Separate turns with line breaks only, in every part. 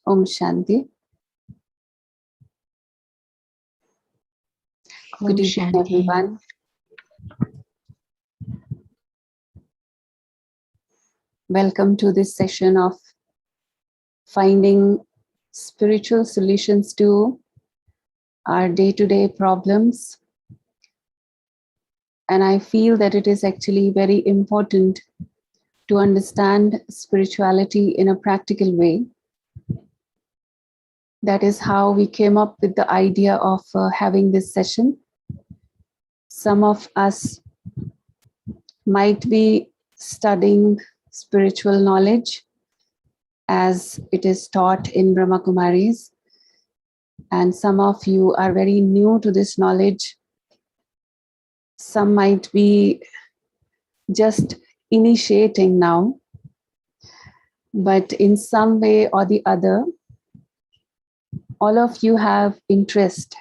Om Shanti. Good evening, everyone. Welcome to this session of finding spiritual solutions to our day-to-day problems. And I feel that it is actually very important to understand spirituality in a practical way. That is how we came up with the idea of having this session. Some of us might be studying spiritual knowledge as it is taught in Brahma Kumaris, and some of you are very new to this knowledge. Some might be just initiating now, but in some way or the other, all of you have interest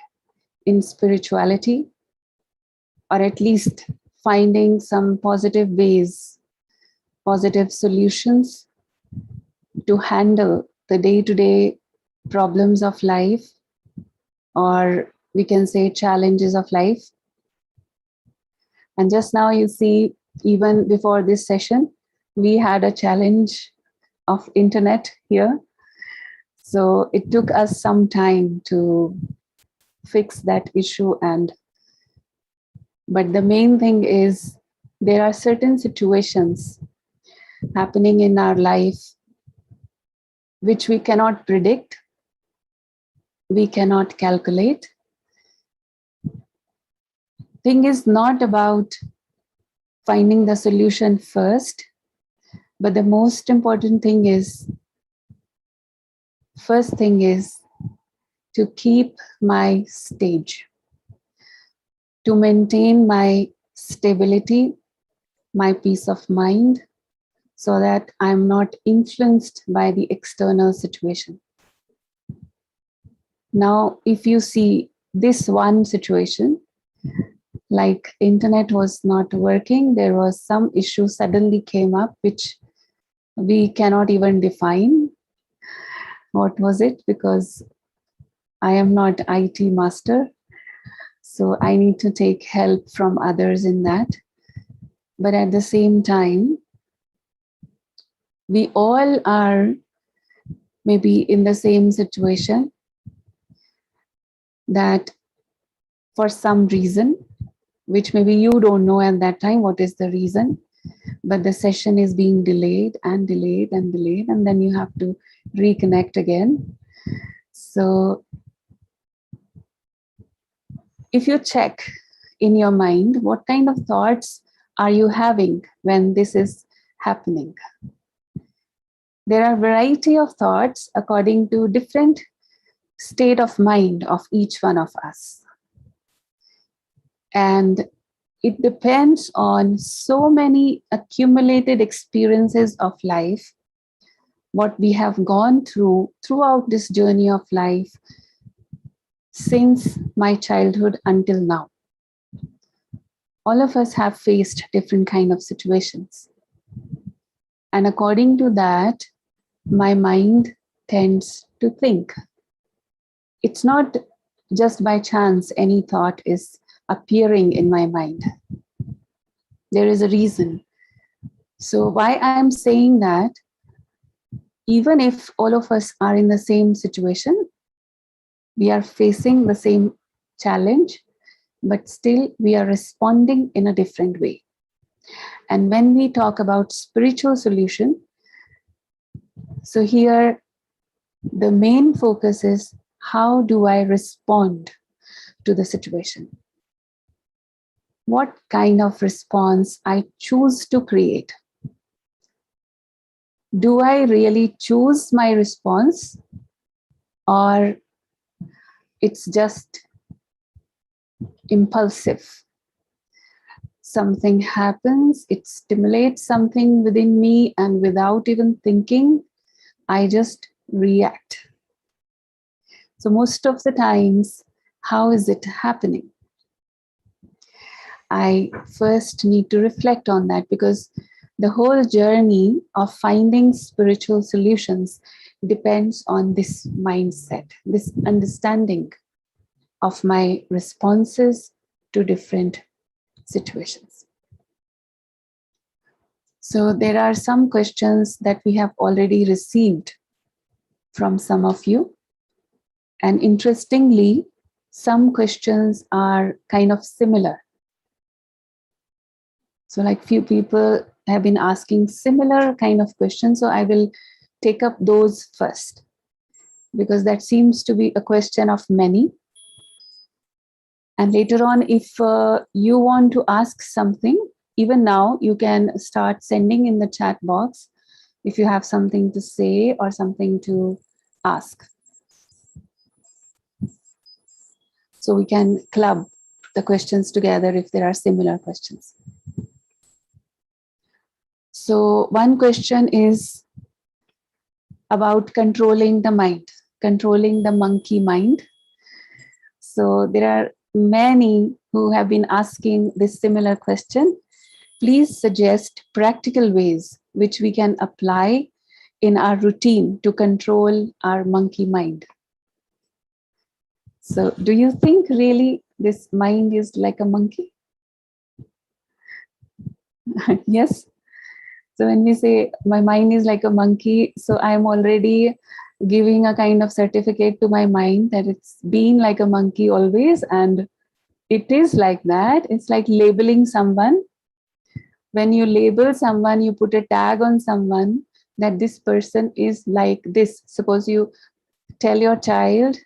in spirituality, or at least finding some positive ways, positive solutions to handle the day-to-day problems of life, or we can say challenges of life. And just now you see, even before this session, we had a challenge of internet here. So it took us some time to fix that issue. But the main thing is there are certain situations happening in our life which we cannot predict, we cannot calculate. Thing is not about finding the solution first, but the most important thing is, first thing is to keep my stage, to maintain my stability, my peace of mind, so that I'm not influenced by the external situation. Now, if you see this one situation, like internet was not working, there was some issue suddenly came up, which we cannot even define. What was it? Because I am not IT master, so I need to take help from others in that. But at the same time, we all are maybe in the same situation, that for some reason, which maybe you don't know at that time what is the reason, but the session is being delayed and delayed and delayed, and then you have to reconnect again. So if you check in your mind, what kind of thoughts are you having when this is happening? There are a variety of thoughts according to different state of mind of each one of us. And it depends on so many accumulated experiences of life, what we have gone through throughout this journey of life since my childhood until now. All of us have faced different kind of situations. And according to that, my mind tends to think. It's not just by chance any thought is appearing in my mind. There is a reason. So why I am saying that, even if all of us are in the same situation, we are facing the same challenge, but still we are responding in a different way. And when we talk about spiritual solution, so here the main focus is, how do I respond to the situation? What kind of response I choose to create? Do I really choose my response, or it's just impulsive? Something happens, it stimulates something within me, and without even thinking, I just react. So most of the times, how is it happening? I first need to reflect on that, because the whole journey of finding spiritual solutions depends on this mindset, this understanding of my responses to different situations. So there are some questions that we have already received from some of you. And interestingly, some questions are kind of similar. So like few people have been asking similar kind of questions. So I will take up those first, because that seems to be a question of many. And later on, if you want to ask something, even now, you can start sending in the chat box if you have something to say or something to ask. So we can club the questions together if there are similar questions. So one question is about controlling the mind, controlling the monkey mind. So there are many who have been asking this similar question. Please suggest practical ways which we can apply in our routine to control our monkey mind. So do you think really this mind is like a monkey? Yes. So when we say my mind is like a monkey, so I'm already giving a kind of certificate to my mind that it's been like a monkey always, and it is like that. It's like labeling someone. When you label someone, you put a tag on someone that this person is like this. Suppose you tell your child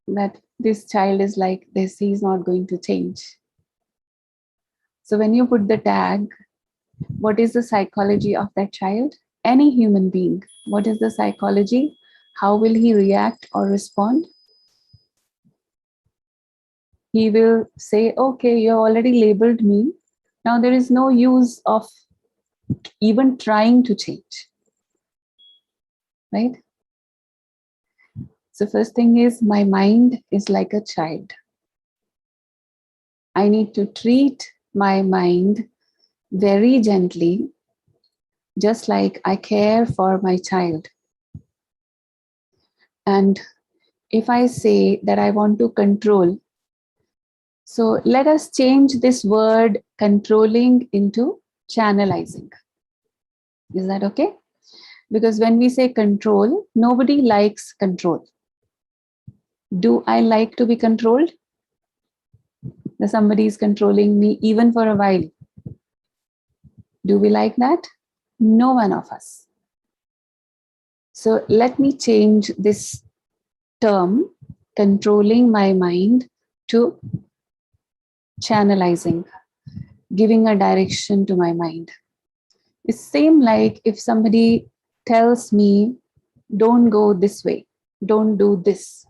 that this child is like this, he's not going to change. So when you put the tag, what is the psychology of that child? Any human being, what is the psychology? How will he react or respond? He will say, okay, you have already labeled me. Now there is no use of even trying to change, right? So first thing is, my mind is like a child. I need to treat my mind very gently, just like I care for my child. And if I say that I want to control, so let us change this word controlling into channelizing. Is that okay? Because when we say control, nobody likes control. Do I like to be controlled? That somebody is controlling me even for a while. Do we like that? No one of us. So let me change this term, controlling my mind, to channelizing, giving a direction to my mind. It's same like if somebody tells me, don't go this way, don't do this,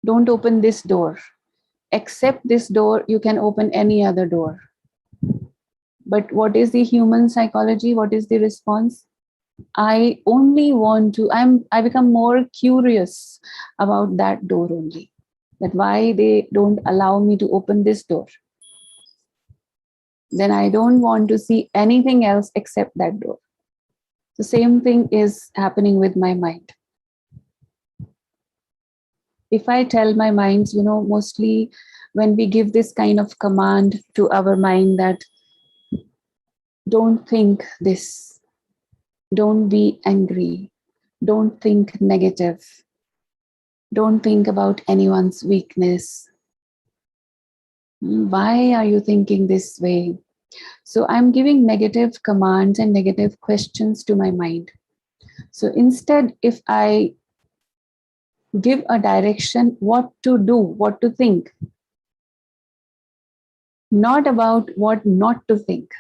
don't open this door, except this door, you can open any other door. But what is the human psychology? What is the response? I only want to, I become more curious about that door only. That why they don't allow me to open this door. Then I don't want to see anything else except that door. The same thing is happening with my mind. If I tell my mind, mostly when we give this kind of command to our mind that don't think this, don't be angry, don't think negative, don't think about anyone's weakness. Why are you thinking this way? So I'm giving negative commands and negative questions to my mind. So instead, if I give a direction, what to do, what to think, not about what not to think.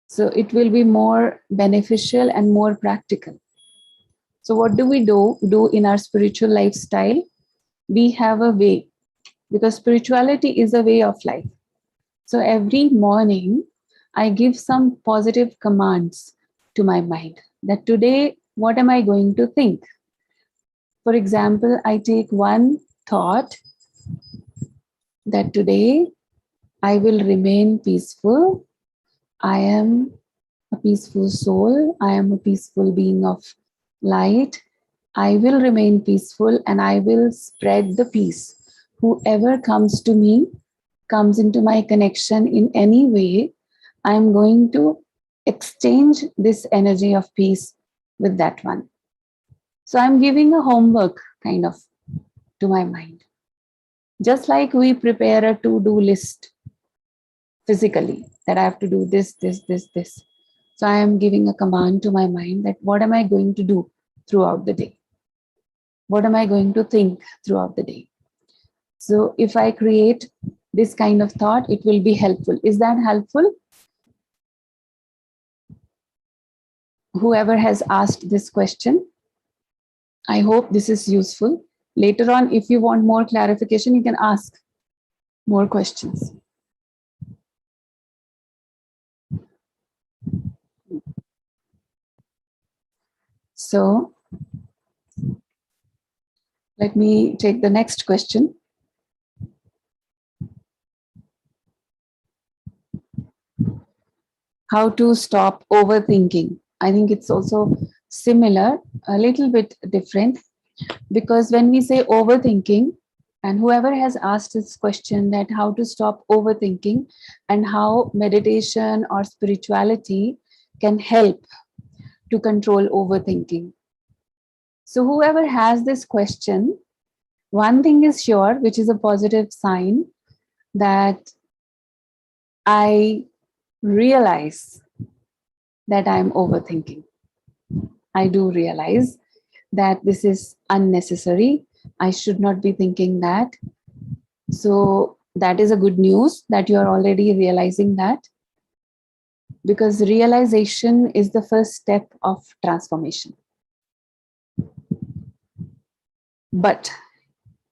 So it will be more beneficial and more practical. So what do we do in our spiritual lifestyle? We have a way, because spirituality is a way of life. So every morning, I give some positive commands to my mind that today, what am I going to think? For example, I take one thought that today I will remain peaceful. I am a peaceful soul. I am a peaceful being of light, I will remain peaceful and I will spread the peace. Whoever comes to me, comes into my connection in any way, I'm going to exchange this energy of peace with that one. So I'm giving a homework kind of to my mind. Just like we prepare a to-do list physically, that I have to do this, this, this, this. So I am giving a command to my mind that what am I going to do throughout the day? What am I going to think throughout the day? So if I create this kind of thought, it will be helpful. Is that helpful? Whoever has asked this question, I hope this is useful. Later on, if you want more clarification, you can ask more questions. So let me take the next question. How to stop overthinking? I think it's also similar, a little bit different, because when we say overthinking, and whoever has asked this question, that how to stop overthinking and how meditation or spirituality can help to control overthinking. So whoever has this question, one thing is sure, which is a positive sign, that I realize that I'm overthinking. I do realize that this is unnecessary. I should not be thinking that. So that is a good news that you are already realizing that, because realization is the first step of transformation. But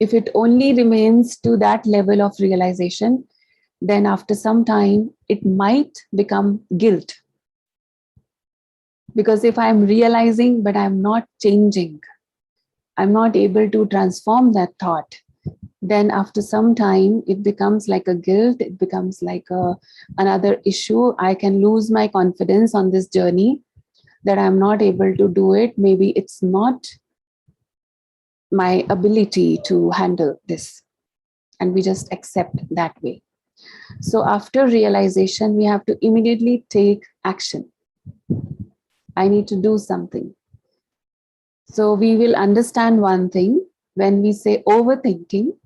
if it only remains to that level of realization, then after some time, it might become guilt. Because if I'm realizing, but I'm not changing, I'm not able to transform that thought, then after some time, it becomes like a guilt, it becomes like another issue. I can lose my confidence on this journey, that I'm not able to do it. Maybe it's not my ability to handle this. And we just accept that way. So after realization, we have to immediately take action. I need to do something. So we will understand one thing when we say overthinking.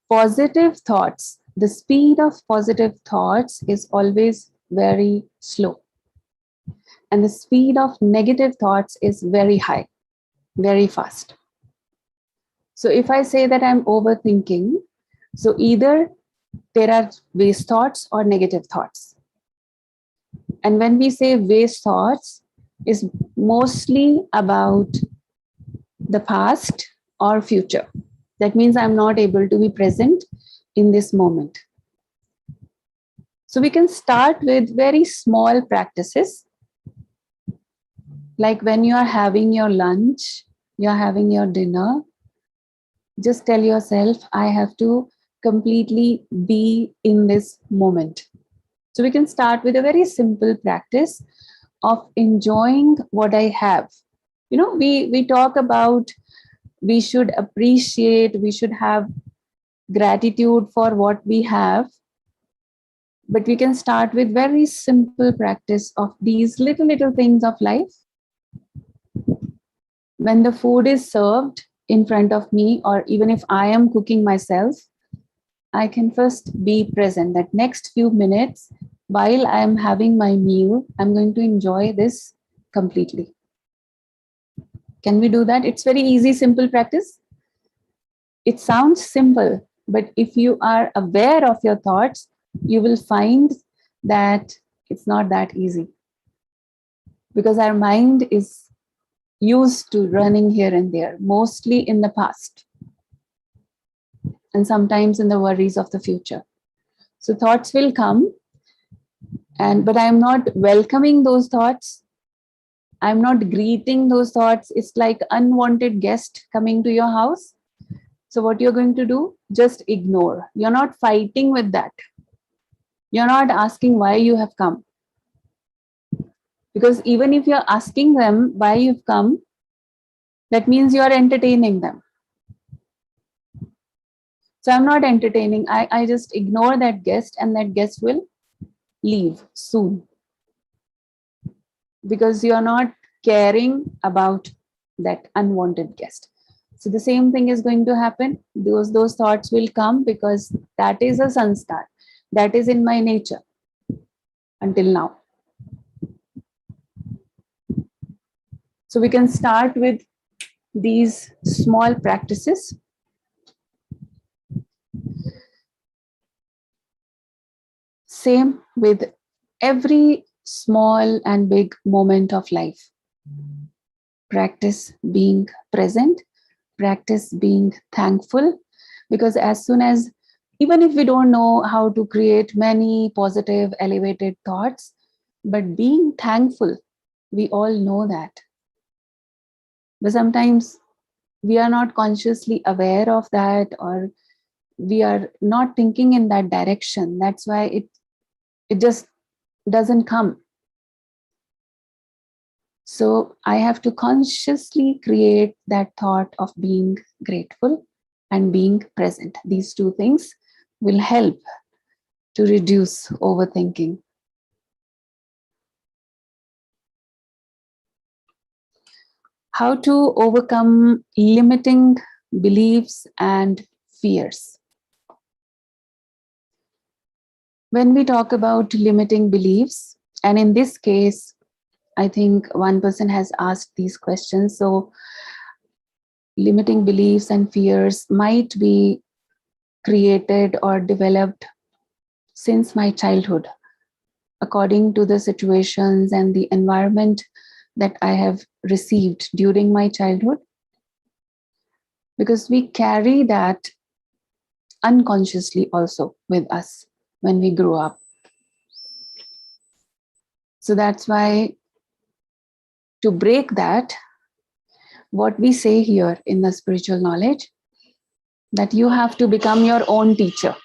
Positive thoughts, the speed of positive thoughts is always very slow. And the speed of negative thoughts is very high, very fast. So if I say that I'm overthinking, so either there are waste thoughts or negative thoughts. And when we say waste thoughts, is mostly about the past or future. That means I'm not able to be present in this moment. So we can start with very small practices. Like when you are having your lunch, you're having your dinner, just tell yourself, I have to completely be in this moment. So we can start with a very simple practice of enjoying what I have. You know, we talk about we should appreciate, we should have gratitude for what we have. But we can start with very simple practice of these little things of life. When the food is served in front of me, or even if I am cooking myself, I can first be present. That next few minutes, while I am having my meal, I'm going to enjoy this completely. Can we do that? It's very easy, simple practice. It sounds simple, but if you are aware of your thoughts, you will find that it's not that easy. Because our mind is used to running here and there, mostly in the past, and sometimes in the worries of the future. So thoughts will come, but I'm not welcoming those thoughts. I'm not greeting those thoughts. It's like unwanted guest coming to your house. So what you're going to do, just ignore. You're not fighting with that. You're not asking why you have come. Because even if you're asking them why you've come, that means you are entertaining them. So I'm not entertaining. I just ignore that guest, and that guest will leave soon because you're not caring about that unwanted guest. So the same thing is going to happen. Those thoughts will come because that is a sanskar. That is in my nature until now. So we can start with these small practices. Same with every small and big moment of life. Practice being present, practice being thankful, because as soon as, even if we don't know how to create many positive, elevated thoughts, but being thankful, we all know that. But sometimes we are not consciously aware of that, or we are not thinking in that direction. That's why it just doesn't come. So I have to consciously create that thought of being grateful and being present. These two things will help to reduce overthinking. How to overcome limiting beliefs and fears. When we talk about limiting beliefs, and in this case, I think one person has asked these questions. So, limiting beliefs and fears might be created or developed since my childhood, according to the situations and the environment that I have received during my childhood. Because we carry that unconsciously also with us when we grow up. So that's why, to break that, what we say here in the spiritual knowledge, that you have to become your own teacher.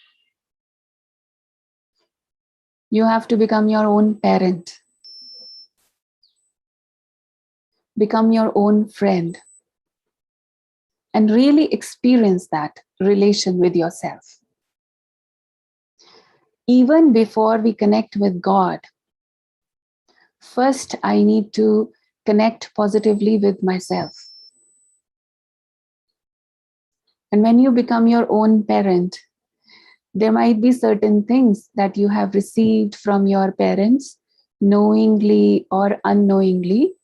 You have to become your own parent. Become your own friend. And really experience that relation with yourself. Even before we connect with God, first I need to connect positively with myself. And when you become your own parent, there might be certain things that you have received from your parents, knowingly or unknowingly,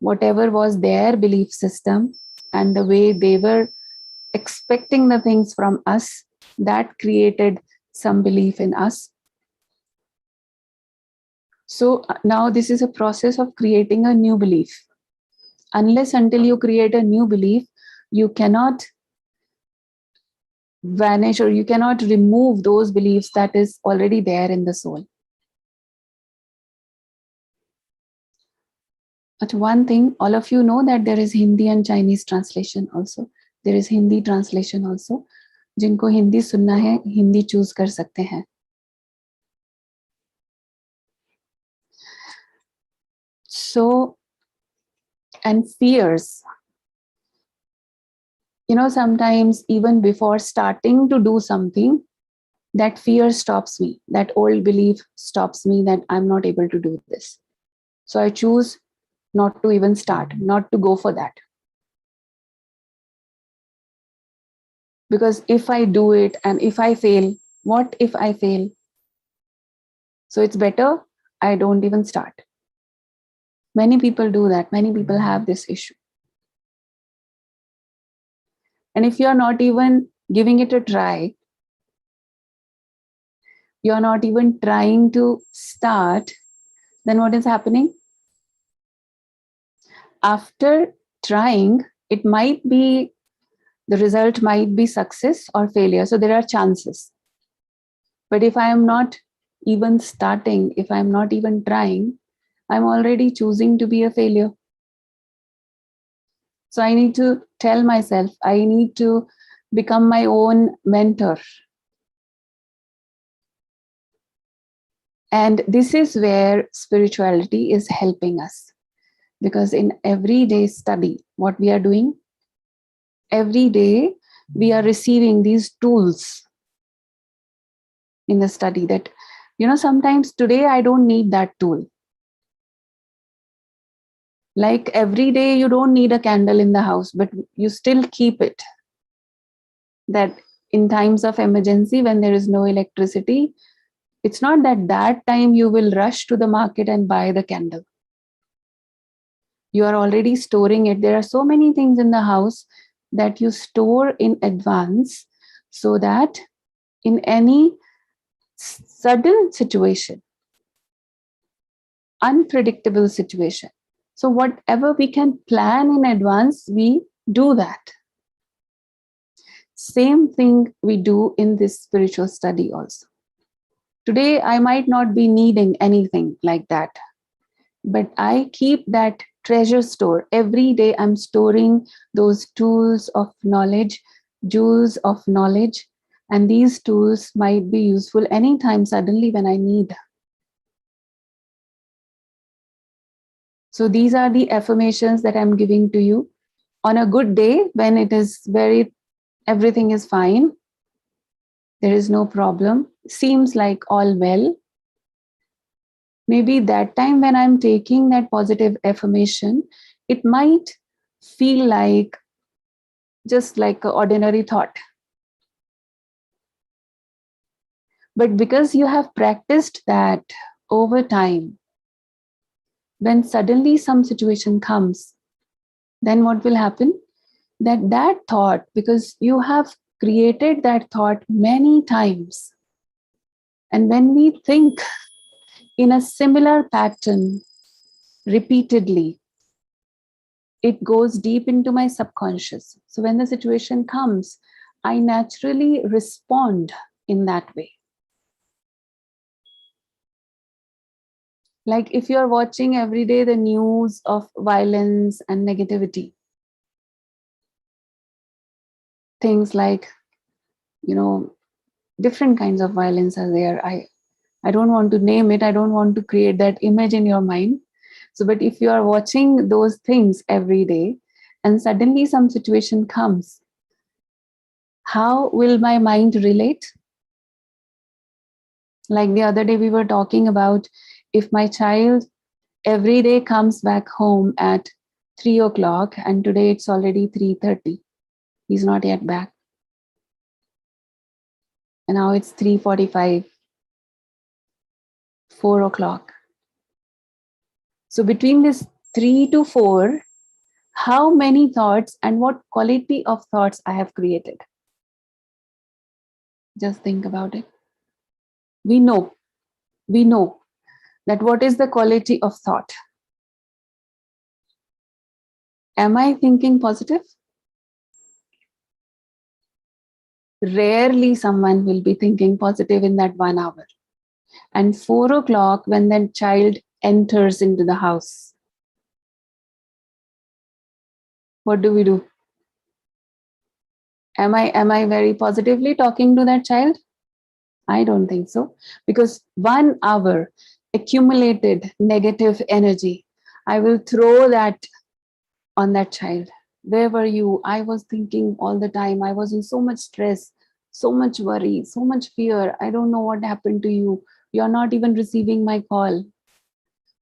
whatever was their belief system and the way they were expecting the things from us, that created some belief in us. So now this is a process of creating a new belief. Unless until you create a new belief, you cannot vanish or you cannot remove those beliefs that is already there in the soul. But one thing, all of you know that there is Hindi and Chinese translation also. There is Hindi translation also. जिनको हिंदी सुनना है, Hindi choose कर सकते हैं. So, and fears. You know, sometimes even before starting to do something, that fear stops me. That old belief stops me that I'm not able to do this. So I choose not to even start, not to go for that. Because if I do it and if I fail, what if I fail? So it's better I don't even start. Many people do that. Many people have this issue. And if you're not even giving it a try, you're not even trying to start, then what is happening? After trying, it might be, the result might be success or failure. So there are chances. But if I am not even starting, if I'm not even trying, I'm already choosing to be a failure. So I need to tell myself, I need to become my own mentor. And this is where spirituality is helping us, because in everyday study, what we are doing, every day we are receiving these tools in the study that, sometimes today I don't need that tool. Like every day you don't need a candle in the house, but you still keep it. That in times of emergency, when there is no electricity, it's not that that time you will rush to the market and buy the candle. You are already storing it. There are so many things in the house that you store in advance, so that in any sudden situation, unpredictable situation, so whatever we can plan in advance, we do that. Same thing we do in this spiritual study also. Today I might not be needing anything like that, but I keep that treasure store. Every day I'm storing those tools of knowledge, jewels of knowledge, and these tools might be useful anytime suddenly when I need. So these are the affirmations that I'm giving to you on a good day, when it is everything is fine, there is no problem, seems like all well. Maybe that time when I'm taking that positive affirmation, it might feel like just like an ordinary thought. But because you have practiced that over time, when suddenly some situation comes, then what will happen? That thought, because you have created that thought many times, and when we think in a similar pattern repeatedly, it goes deep into my subconscious. So when the situation comes, I naturally respond in that way. Like if you're watching every day the news of violence and negativity, things like, different kinds of violence are there. I don't want to name it. I don't want to create that image in your mind. So, but if you are watching those things every day and suddenly some situation comes, how will my mind relate? Like the other day, we were talking about, if my child every day comes back home at 3 o'clock and today it's already 3:30, he's not yet back. And now it's 3:45, 4 o'clock. So between this 3 to 4, how many thoughts and what quality of thoughts I have created? Just think about it. We know, we know that what is the quality of thought? Am I thinking positive? Rarely someone will be thinking positive in that 1 hour. And 4 o'clock, when that child enters into the house, what do we do? Am I very positively talking to that child? I don't think so. Because 1 hour accumulated negative energy, I will throw that on that child. Where were you? I was thinking all the time. I was in so much stress, so much worry, so much fear. I don't know what happened to you. You're not even receiving my call.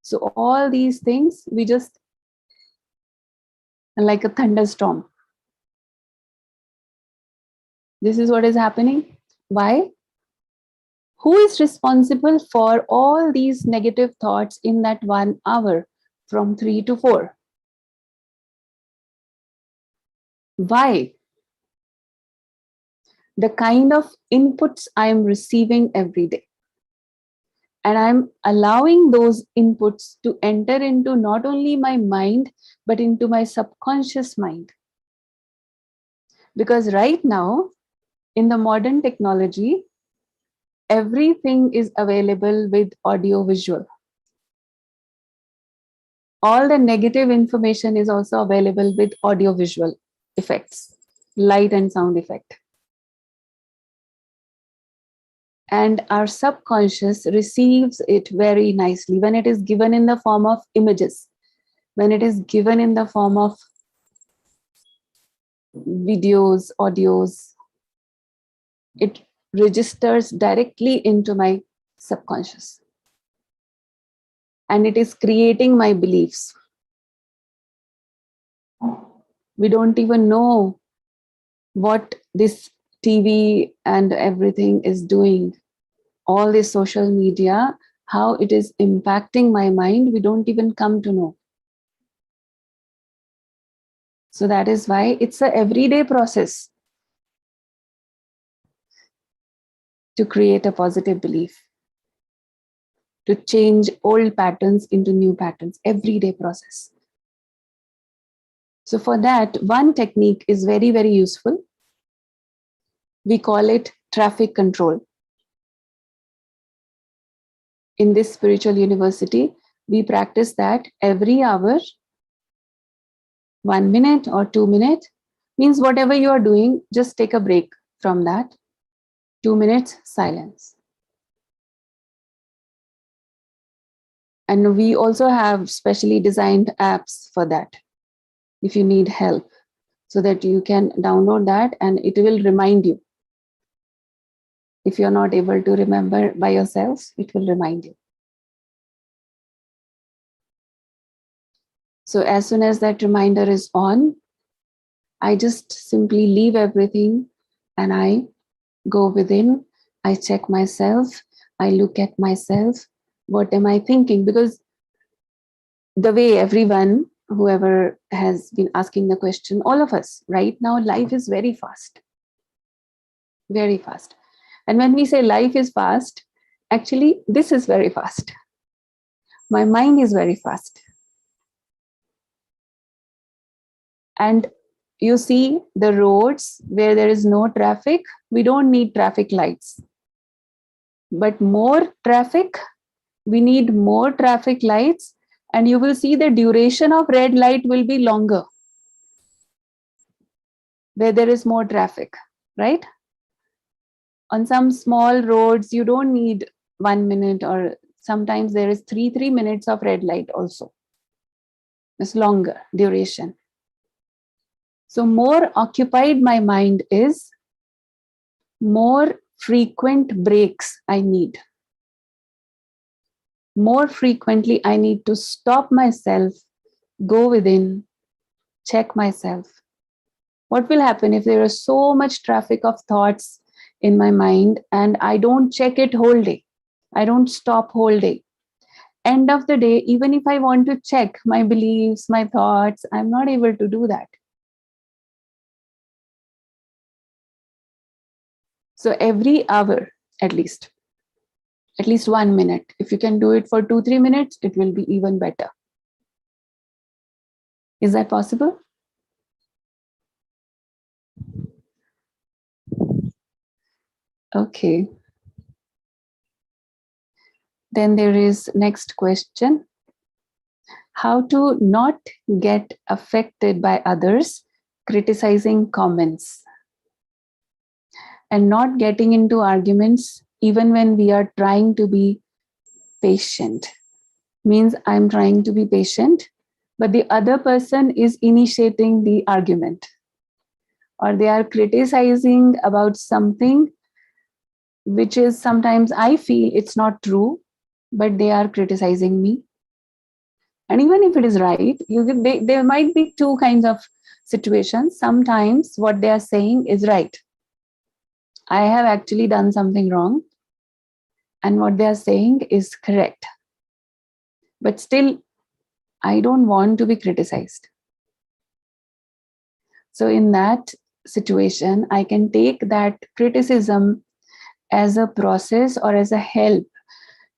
So all these things, we just, like a thunderstorm. This is what is happening. Why? Who is responsible for all these negative thoughts in that 1 hour from 3 to 4? Why? The kind of inputs I am receiving every day. And I'm allowing those inputs to enter into not only my mind, but into my subconscious mind. Because right now, in the modern technology, everything is available with audio visual. All the negative information is also available with audio visual effects, light and sound effect. and our subconscious receives it very nicely when it is given in the form of images, when it is given in the form of videos, audios. It registers directly into my subconscious, and it is creating my beliefs. We don't even know what this TV and everything is doing, all this social media, how it is impacting my mind. We don't even come to know. So that is why it's a everyday process to create a positive belief, to change old patterns into new patterns, everyday process. So for that, one technique is very, very useful. We call it traffic control. In this spiritual university, we practice that every hour, 1 minute or 2 minutes, means whatever you are doing, just take a break from that. 2 minutes silence. And we also have specially designed apps for that, if you need help, so that you can download that and it will remind you. If you're not able to remember by yourself, it will remind you. So as soon as that reminder is on, I just simply leave everything and I go within. I check myself. I look at myself. What am I thinking? Because the way everyone, whoever has been asking the question, all of us right now, life is very fast. Very fast. And when we say life is fast, actually, this is very fast. My mind is very fast. And you see the roads where there is no traffic, we don't need traffic lights. But more traffic, we need more traffic lights, and you will see the duration of red light will be longer where there is more traffic, right? On some small roads, you don't need 1 minute, or sometimes there is 3 minutes of red light also. It's longer duration. So more occupied my mind is, more frequent breaks I need. More frequently, I need to stop myself, go within, check myself. What will happen if there is so much traffic of thoughts in my mind and I don't check it whole day? I don't stop whole day. End of the day, even if I want to check my beliefs, my thoughts, I'm not able to do that. So every hour, at least 1 minute. If you can do it for 2-3 minutes, it will be even better. Is that possible? Okay. Then there is next question. How to not get affected by others criticizing comments and not getting into arguments even when we are trying to be patient. Means I'm trying to be patient, but the other person is initiating the argument, or they are criticizing about something which is, sometimes I feel it's not true, but they are criticizing me. And even if it is right, there might be two kinds of situations. Sometimes what they are saying is right. I have actually done something wrong, and what they are saying is correct. But still, I don't want to be criticized. So in that situation, I can take that criticism as a process or as a help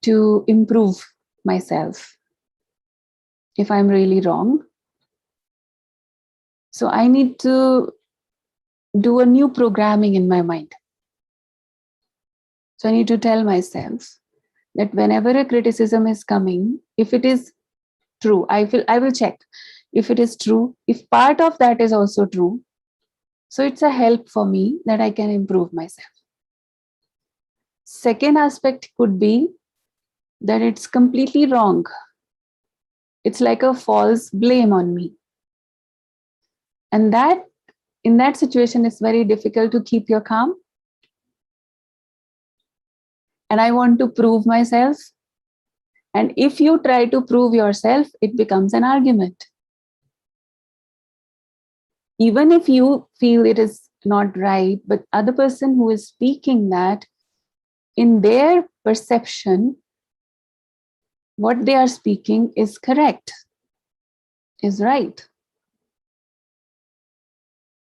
to improve myself if I'm really wrong. So I need to do a new programming in my mind. So I need to tell myself that whenever a criticism is coming, if it is true, I will check if it is true, if part of that is also true. So it's a help for me that I can improve myself. Second aspect could be that it's completely wrong. It's like a false blame on me. And that in that situation, it's very difficult to keep your calm. And I want to prove myself. And if you try to prove yourself, it becomes an argument. Even if you feel it is not right, but other person who is speaking that, in their perception, what they are speaking is correct, is right.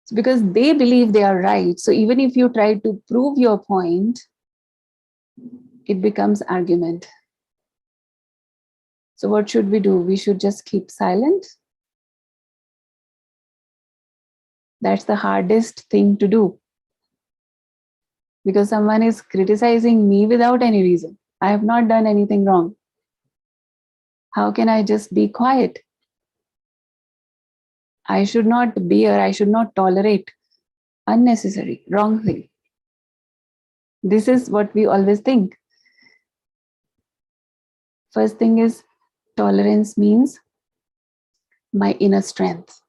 It's because they believe they are right. So even if you try to prove your point, it becomes argument. So what should we do? We should just keep silent. That's the hardest thing to do. Because someone is criticizing me without any reason. I have not done anything wrong. How can I just be quiet? I should not bear, I should not tolerate unnecessary, wrong thing. This is what we always think. First thing is, tolerance means my inner strength.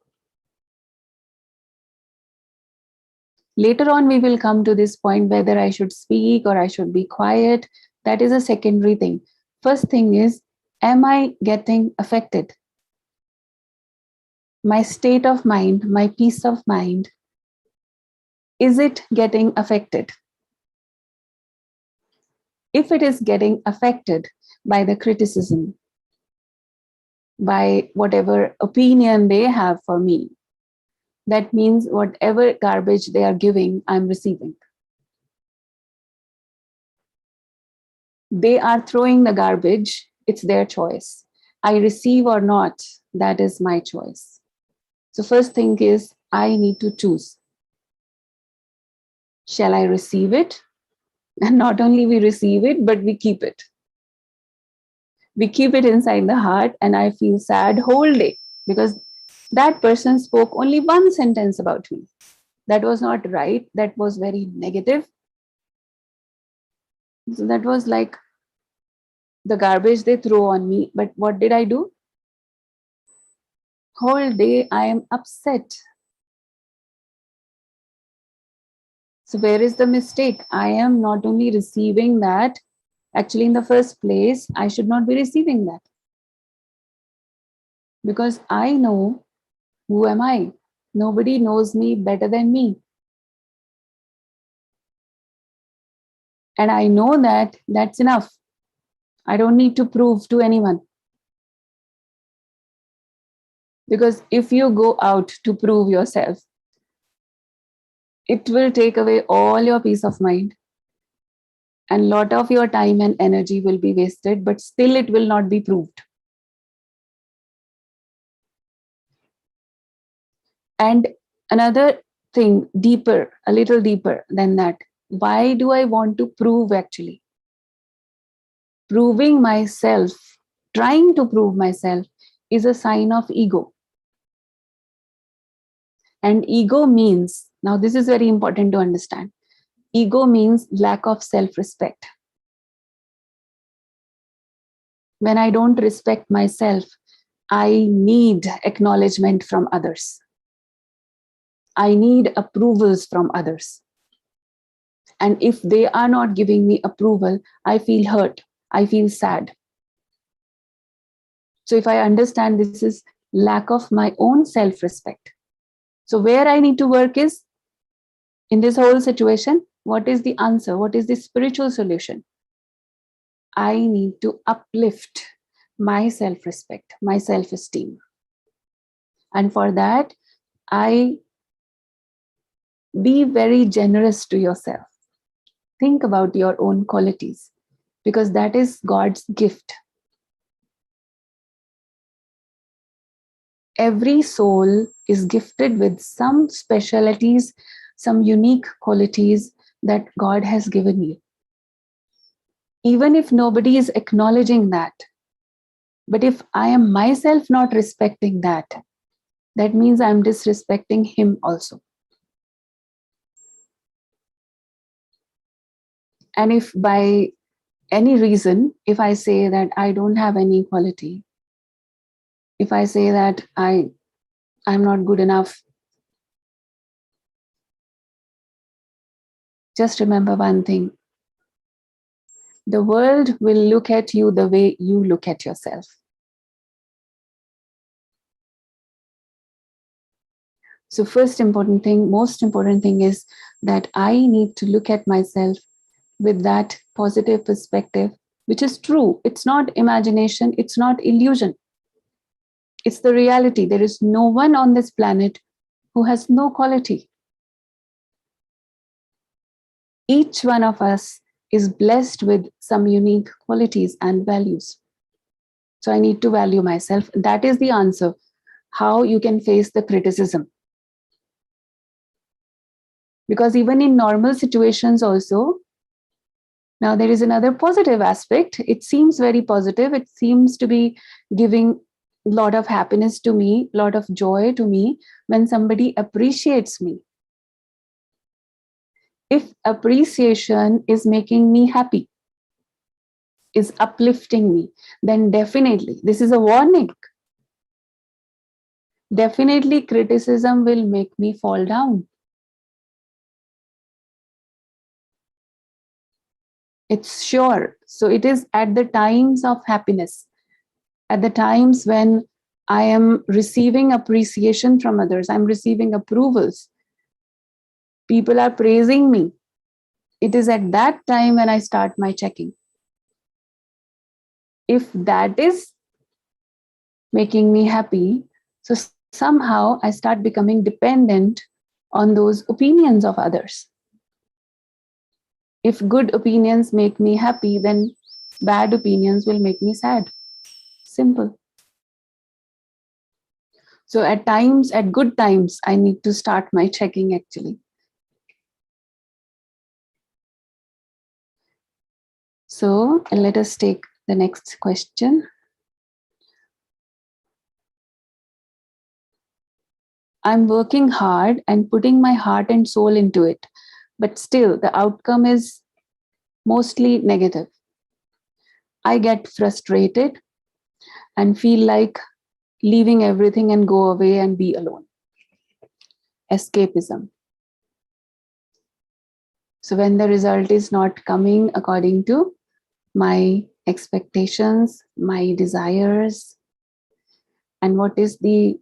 Later on, we will come to this point whether I should speak or I should be quiet. That is a secondary thing. First thing is, am I getting affected? My state of mind, my peace of mind, is it getting affected? If it is getting affected by the criticism, by whatever opinion they have for me, that means whatever garbage they are giving, I'm receiving. They are throwing the garbage, it's their choice. I receive or not, that is my choice. So first thing is, I need to choose. Shall I receive it? And not only we receive it, but we keep it. We keep it inside the heart, and I feel sad whole day because that person spoke only one sentence about me. That was not right. That was very negative. So that was like the garbage they throw on me. But what did I do? Whole day I am upset. So where is the mistake? I am not only receiving that, actually in the first place, I should not be receiving that. Because I know who am I. Nobody knows me better than me. And I know that that's enough. I don't need to prove to anyone. Because if you go out to prove yourself, it will take away all your peace of mind. And a lot of your time and energy will be wasted, but still it will not be proved. And another thing, deeper, a little deeper than that, why do I want to prove actually? Proving myself, trying to prove myself is a sign of ego. And ego means, now this is very important to understand, ego means lack of self-respect. When I don't respect myself, I need acknowledgement from others. I need approvals from others. And if they are not giving me approval, I feel hurt. I feel sad. So if I understand this is lack of my own self-respect. So where I need to work is, in this whole situation, what is the answer? What is the spiritual solution? I need to uplift my self-respect, my self-esteem. And for that, be very generous to yourself. Think about your own qualities, because that is God's gift. Every soul is gifted with some specialities, some unique qualities that God has given you. Even if nobody is acknowledging that, but if I am myself not respecting that, that means I'm disrespecting Him also. And if by any reason, if I say that I don't have any quality, if I say that I'm not good enough, just remember one thing: the world will look at you the way you look at yourself. So first important thing, most important thing is that I need to look at myself with that positive perspective, which is true. It's not imagination, it's not illusion. It's the reality. There is no one on this planet who has no quality. Each one of us is blessed with some unique qualities and values. So I need to value myself. That is the answer. How you can face the criticism. Because even in normal situations also, now there is another positive aspect. It seems very positive. It seems to be giving a lot of happiness to me, a lot of joy to me when somebody appreciates me. If appreciation is making me happy, is uplifting me, then definitely this is a warning. Definitely criticism will make me fall down. It's sure. So it is at the times of happiness, at the times when I am receiving appreciation from others, I'm receiving approvals, people are praising me. It is at that time when I start my checking. If that is making me happy, so somehow I start becoming dependent on those opinions of others. If good opinions make me happy, then bad opinions will make me sad. Simple. So at times, at good times, I need to start my checking actually. So let us take the next question. I'm working hard and putting my heart and soul into it, but still the outcome is mostly negative. I get frustrated and feel like leaving everything and go away and be alone. Escapism. So when the result is not coming according to my expectations, my desires, and what is the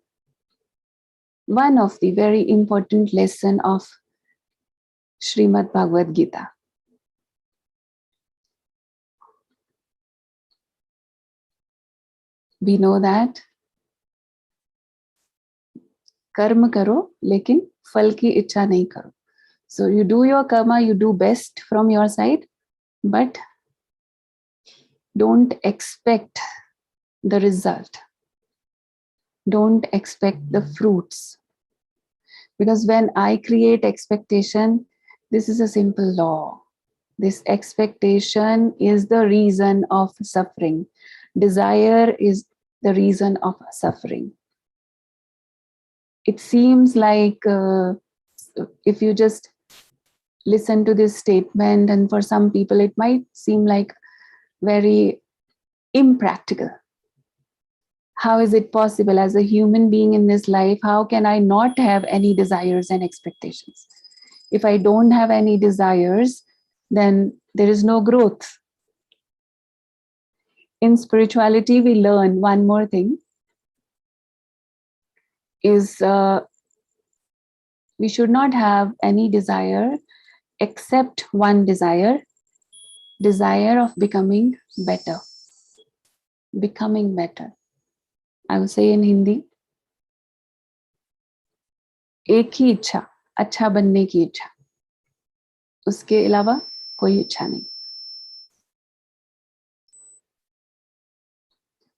one of the very important lesson of Srimad Bhagavad Gita. We know that कर्म करो लेकिन फल की इच्छा नहीं करो. So you do your karma, you do best from your side, but don't expect the result. Don't expect the fruits. Because when I create expectation, this is a simple law. This expectation is the reason of suffering. Desire is the reason of suffering. It seems like if you just listen to this statement, and for some people it might seem like very impractical. How is it possible as a human being in this life? How can I not have any desires and expectations? If I don't have any desires, then there is no growth. In spirituality, we learn one more thing is we should not have any desire except one desire of becoming better. Becoming better. I will say in Hindi, एक ही इच्छा, अच्छा बनने की इच्छा, उसके अलावा कोई इच्छा नहीं.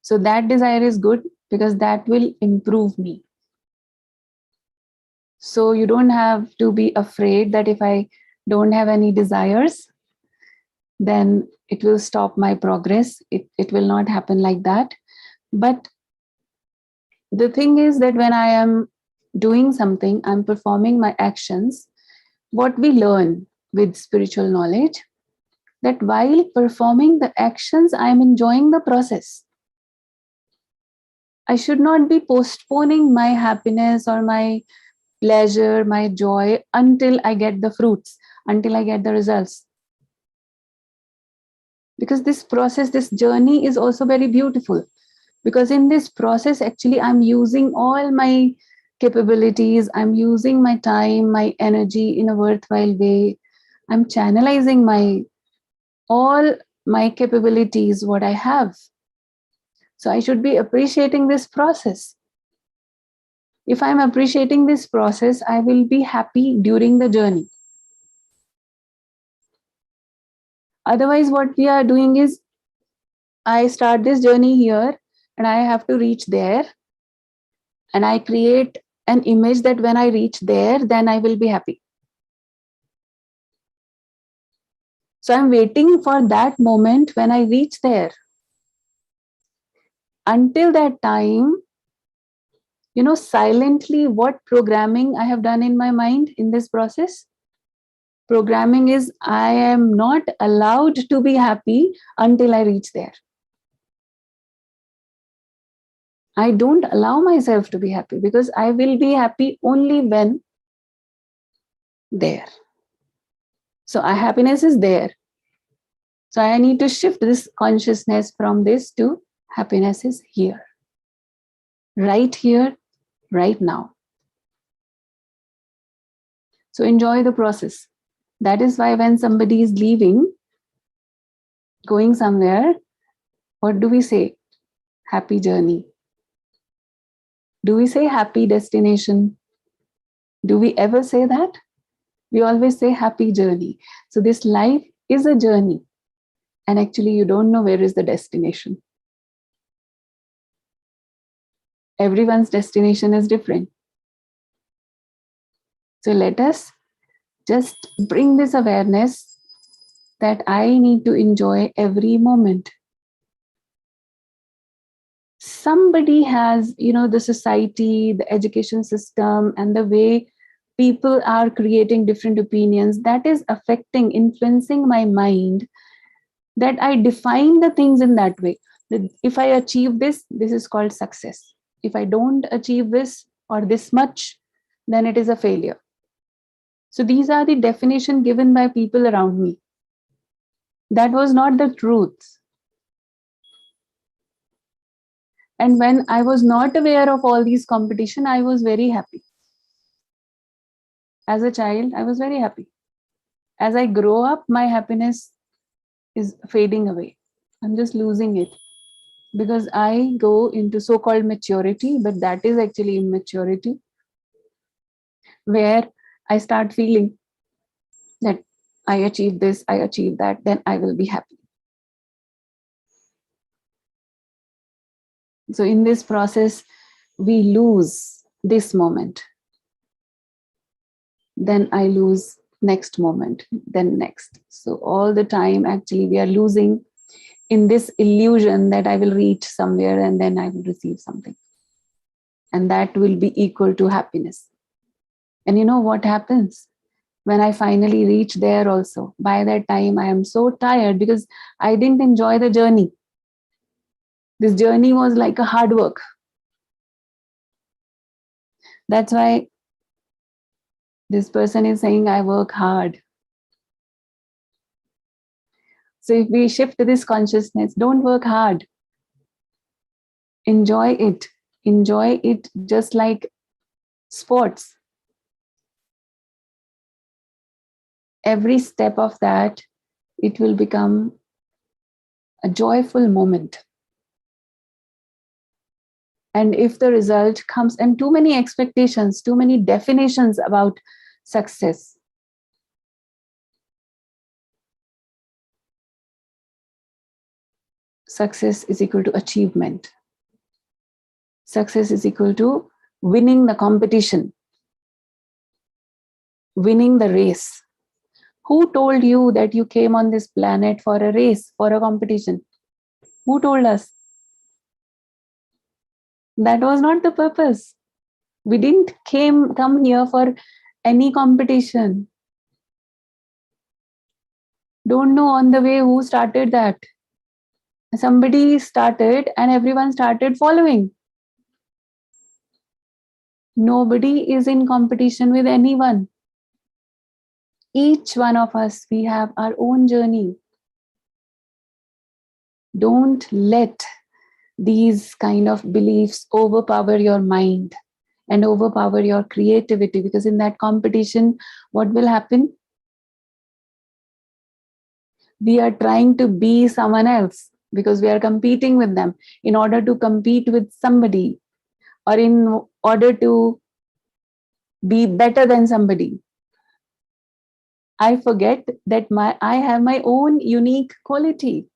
So that desire is good because that will improve me. So you don't have to be afraid that if I don't have any desires, then it will stop my progress. It will not happen like that. But the thing is that when I am doing something, I'm performing my actions, what we learn with spiritual knowledge that while performing the actions, I am enjoying the process. I should not be postponing my happiness or my pleasure, my joy until I get the fruits, until I get the results. Because this process, this journey is also very beautiful. Because in this process, actually, I'm using all my capabilities, I'm using my time, my energy in a worthwhile way. I'm channelizing my all my capabilities, what I have. So I should be appreciating this process. If I'm appreciating this process, I will be happy during the journey. Otherwise, what we are doing is I start this journey here and I have to reach there. And I create an image that when I reach there, then I will be happy. So I'm waiting for that moment when I reach there. Until that time, silently what programming I have done in my mind in this process? Programming is I am not allowed to be happy until I reach there. I don't allow myself to be happy because I will be happy only when there. So our happiness is there. So I need to shift this consciousness from this to happiness is here, right now. So enjoy the process. That is why when somebody is leaving, going somewhere, what do we say? Happy journey. Do we say happy destination? Do we ever say that? We always say happy journey. So this life is a journey. And actually, you don't know where is the destination. Everyone's destination is different. So let us just bring this awareness that I need to enjoy every moment. Somebody has, the society, the education system, and the way people are creating different opinions that is affecting, influencing my mind, that I define the things in that way. That if I achieve this, this is called success. If I don't achieve this or this much, then it is a failure. So these are the definition given by people around me. That was not the truth. And when I was not aware of all these competition, I was very happy. As a child, I was very happy. As I grow up, my happiness is fading away. I'm just losing it because I go into so-called maturity, but that is actually immaturity, where I start feeling that I achieve this, I achieve that, then I will be happy. So in this process, we lose this moment. Then I lose next moment, then next. So all the time, actually, we are losing in this illusion that I will reach somewhere and then I will receive something. And that will be equal to happiness. And you know what happens? When I finally reach there also, by that time, I am so tired because I didn't enjoy the journey. This journey was like a hard work. That's why this person is saying, I work hard. So if we shift this consciousness, don't work hard. Enjoy it. Enjoy it just like sports. Every step of that, it will become a joyful moment. And if the result comes, and too many expectations, too many definitions about success. Success is equal to achievement. Success is equal to winning the competition, winning the race. Who told you that you came on this planet for a race, for a competition? Who told us? That was not the purpose. We didn't come here for any competition. Don't know on the way who started that. Somebody started and everyone started following. Nobody is in competition with anyone. Each one of us, we have our own journey. Don't let these kind of beliefs overpower your mind and overpower your creativity, because in that competition, what will happen? We are trying to be someone else because we are competing with them. In order to compete with somebody, or in order to be better than somebody, I forget that I have my own unique quality.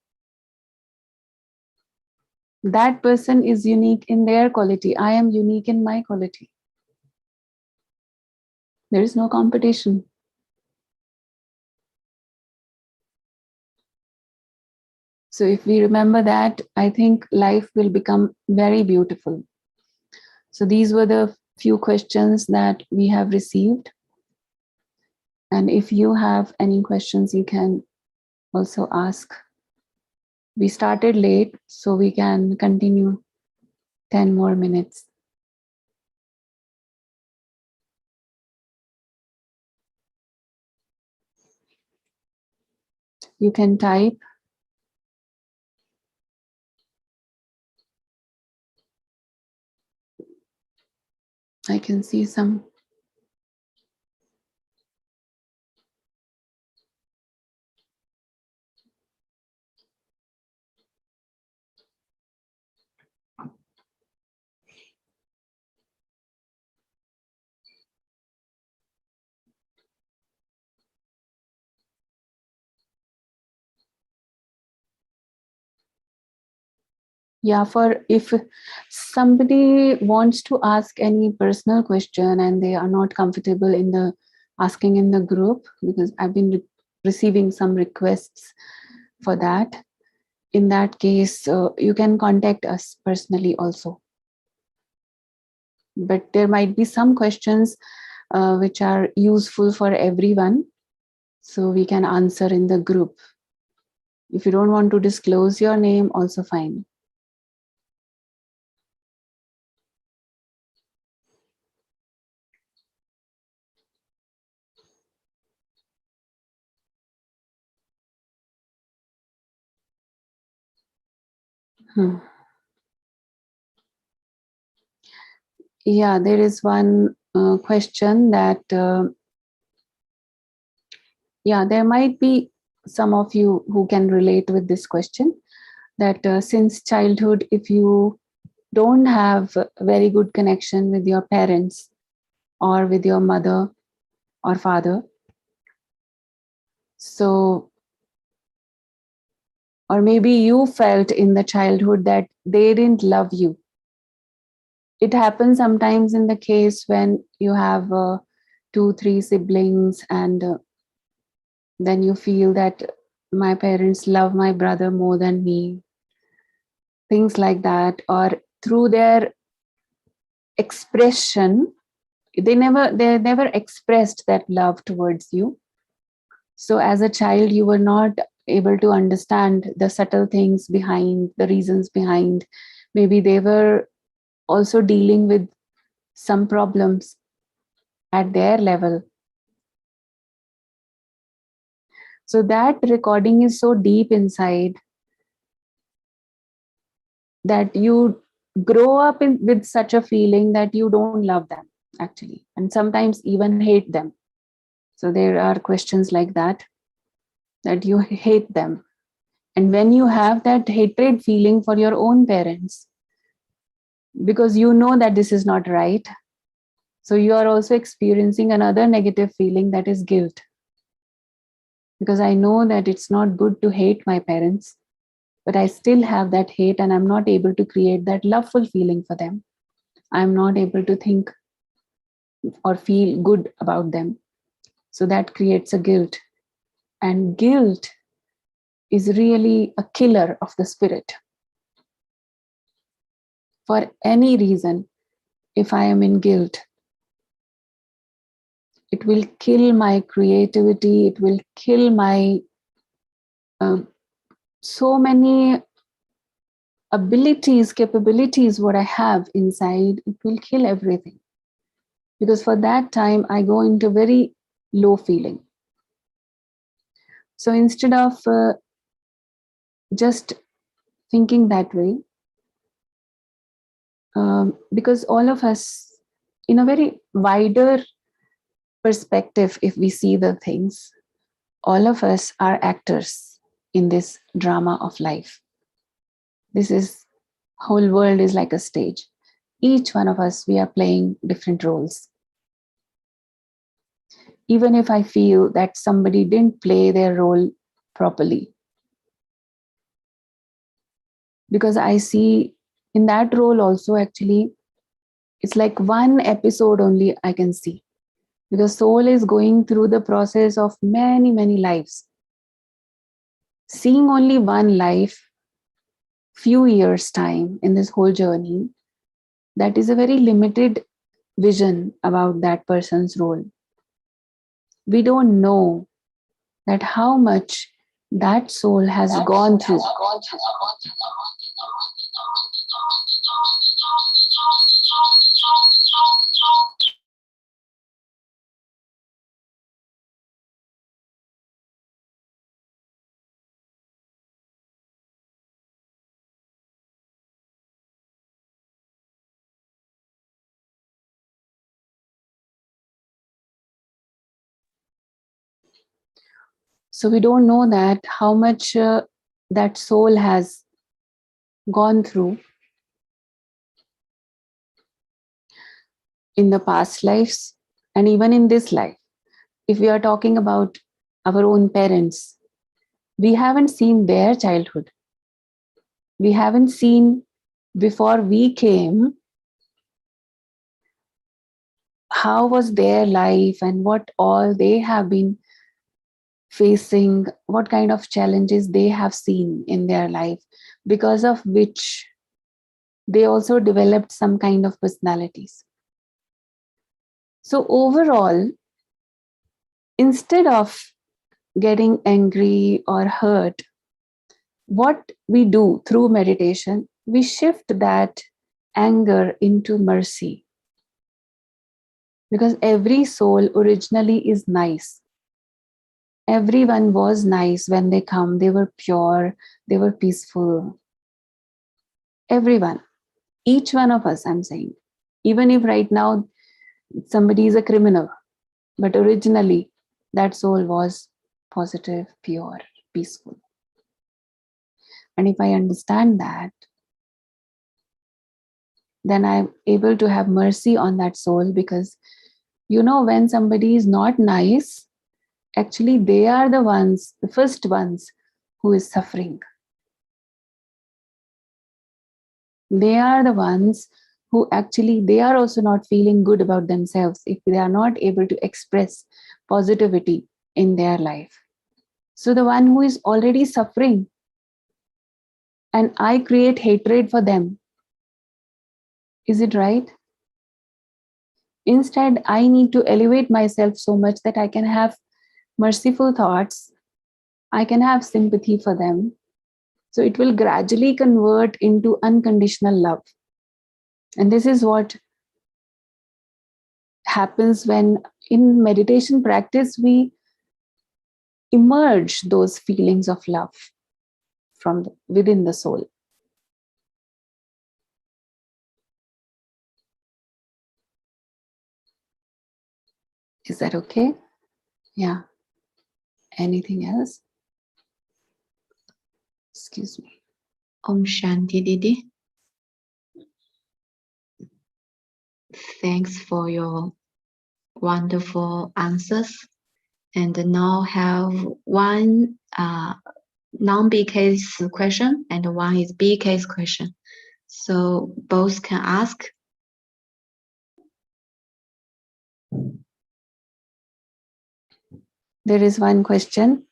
That person is unique in their quality. I am unique in my quality. There is no competition. So if we remember that, I think life will become very beautiful. So these were the few questions that we have received. And if you have any questions, you can also ask. We started late, so we can continue 10 more minutes. You can type. I can see some. Yeah, for if somebody wants to ask any personal question and they are not comfortable in the asking in the group, because I've been receiving some requests for that. In that case, you can contact us personally also. But there might be some questions which are useful for everyone, so we can answer in the group. If you don't want to disclose your name, also fine. Yeah, there is one question that, yeah, there might be some of you who can relate with this question, that since childhood, if you don't have a very good connection with your parents or with your mother or father, so, or maybe you felt in the childhood that they didn't love you. It happens sometimes in the case when you have 2, 3 siblings, and then you feel that my parents love my brother more than me, things like that, or through their expression, they never expressed that love towards you. So as a child, you were not able to understand the subtle things behind, the reasons behind. Maybe they were also dealing with some problems at their level. So that recording is so deep inside that you grow up with such a feeling that you don't love them, actually, and sometimes even hate them. So there are questions like that you hate them. And when you have that hatred feeling for your own parents, because you know that this is not right, so you are also experiencing another negative feeling, that is guilt. Because I know that it's not good to hate my parents, but I still have that hate and I'm not able to create that loveful feeling for them. I'm not able to think or feel good about them. So that creates a guilt. And guilt is really a killer of the spirit. For any reason, if I am in guilt, it will kill my creativity, it will kill my um, so many abilities, capabilities, what I have inside, it will kill everything. Because for that time, I go into very low feeling. So instead of just thinking that way, because all of us, in a very wider perspective, if we see the things, all of us are actors in this drama of life. This is whole world is like a stage. Each one of us, we are playing different roles. Even if I feel that somebody didn't play their role properly, because I see in that role also, actually, it's like one episode only I can see, because soul is going through the process of many, many lives. Seeing only one life, few years' time in this whole journey, that is a very limited vision about that person's role. We don't know that how much that soul has gone through. So we don't know that how much that soul has gone through in the past lives and even in this life. If we are talking about our own parents, we haven't seen their childhood. We haven't seen before we came how was their life and what all they have been facing, what kind of challenges they have seen in their life, because of which they also developed some kind of personalities. So, overall, instead of getting angry or hurt, what we do through meditation, we shift that anger into mercy. Because every soul originally is nice. Everyone was nice when they come, they were pure, they were peaceful. Everyone, each one of us, I'm saying. Even if right now somebody is a criminal, but originally that soul was positive, pure, peaceful. And if I understand that, then I'm able to have mercy on that soul, because when somebody is not nice, actually they are the ones, the first ones who is suffering. They are the ones who actually, they are also not feeling good about themselves if they are not able to express positivity in their life. So the one who is already suffering and I create hatred for them, is it right? Instead, I need to elevate myself so much that I can have merciful thoughts, I can have sympathy for them. So it will gradually convert into unconditional love. And this is what happens when in meditation practice we emerge those feelings of love from within the soul. Is that okay? Yeah. Anything else? Excuse me.
Om Shanti Didi. Thanks for your wonderful answers. And now have one non-B case question and one is B case question. So both can ask.
There is one question.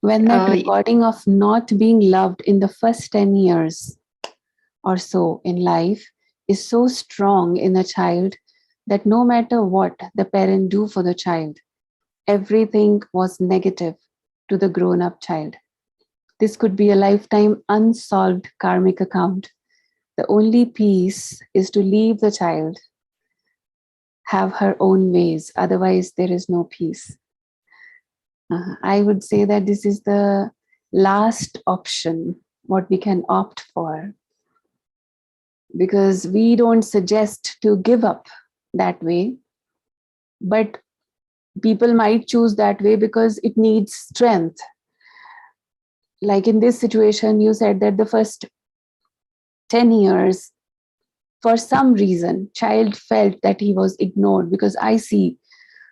When that recording of not being loved in the first 10 years or so in life is so strong in a child that no matter what the parent do for the child, everything was negative to the grown-up child. This could be a lifetime unsolved karmic account. The only peace is to leave the child have her own ways. Otherwise, there is no peace. I would say that this is the last option, what we can opt for, because we don't suggest to give up that way, but people might choose that way because it needs strength. Like in this situation, you said that the first 10 years, for some reason, child felt that he was ignored, because I see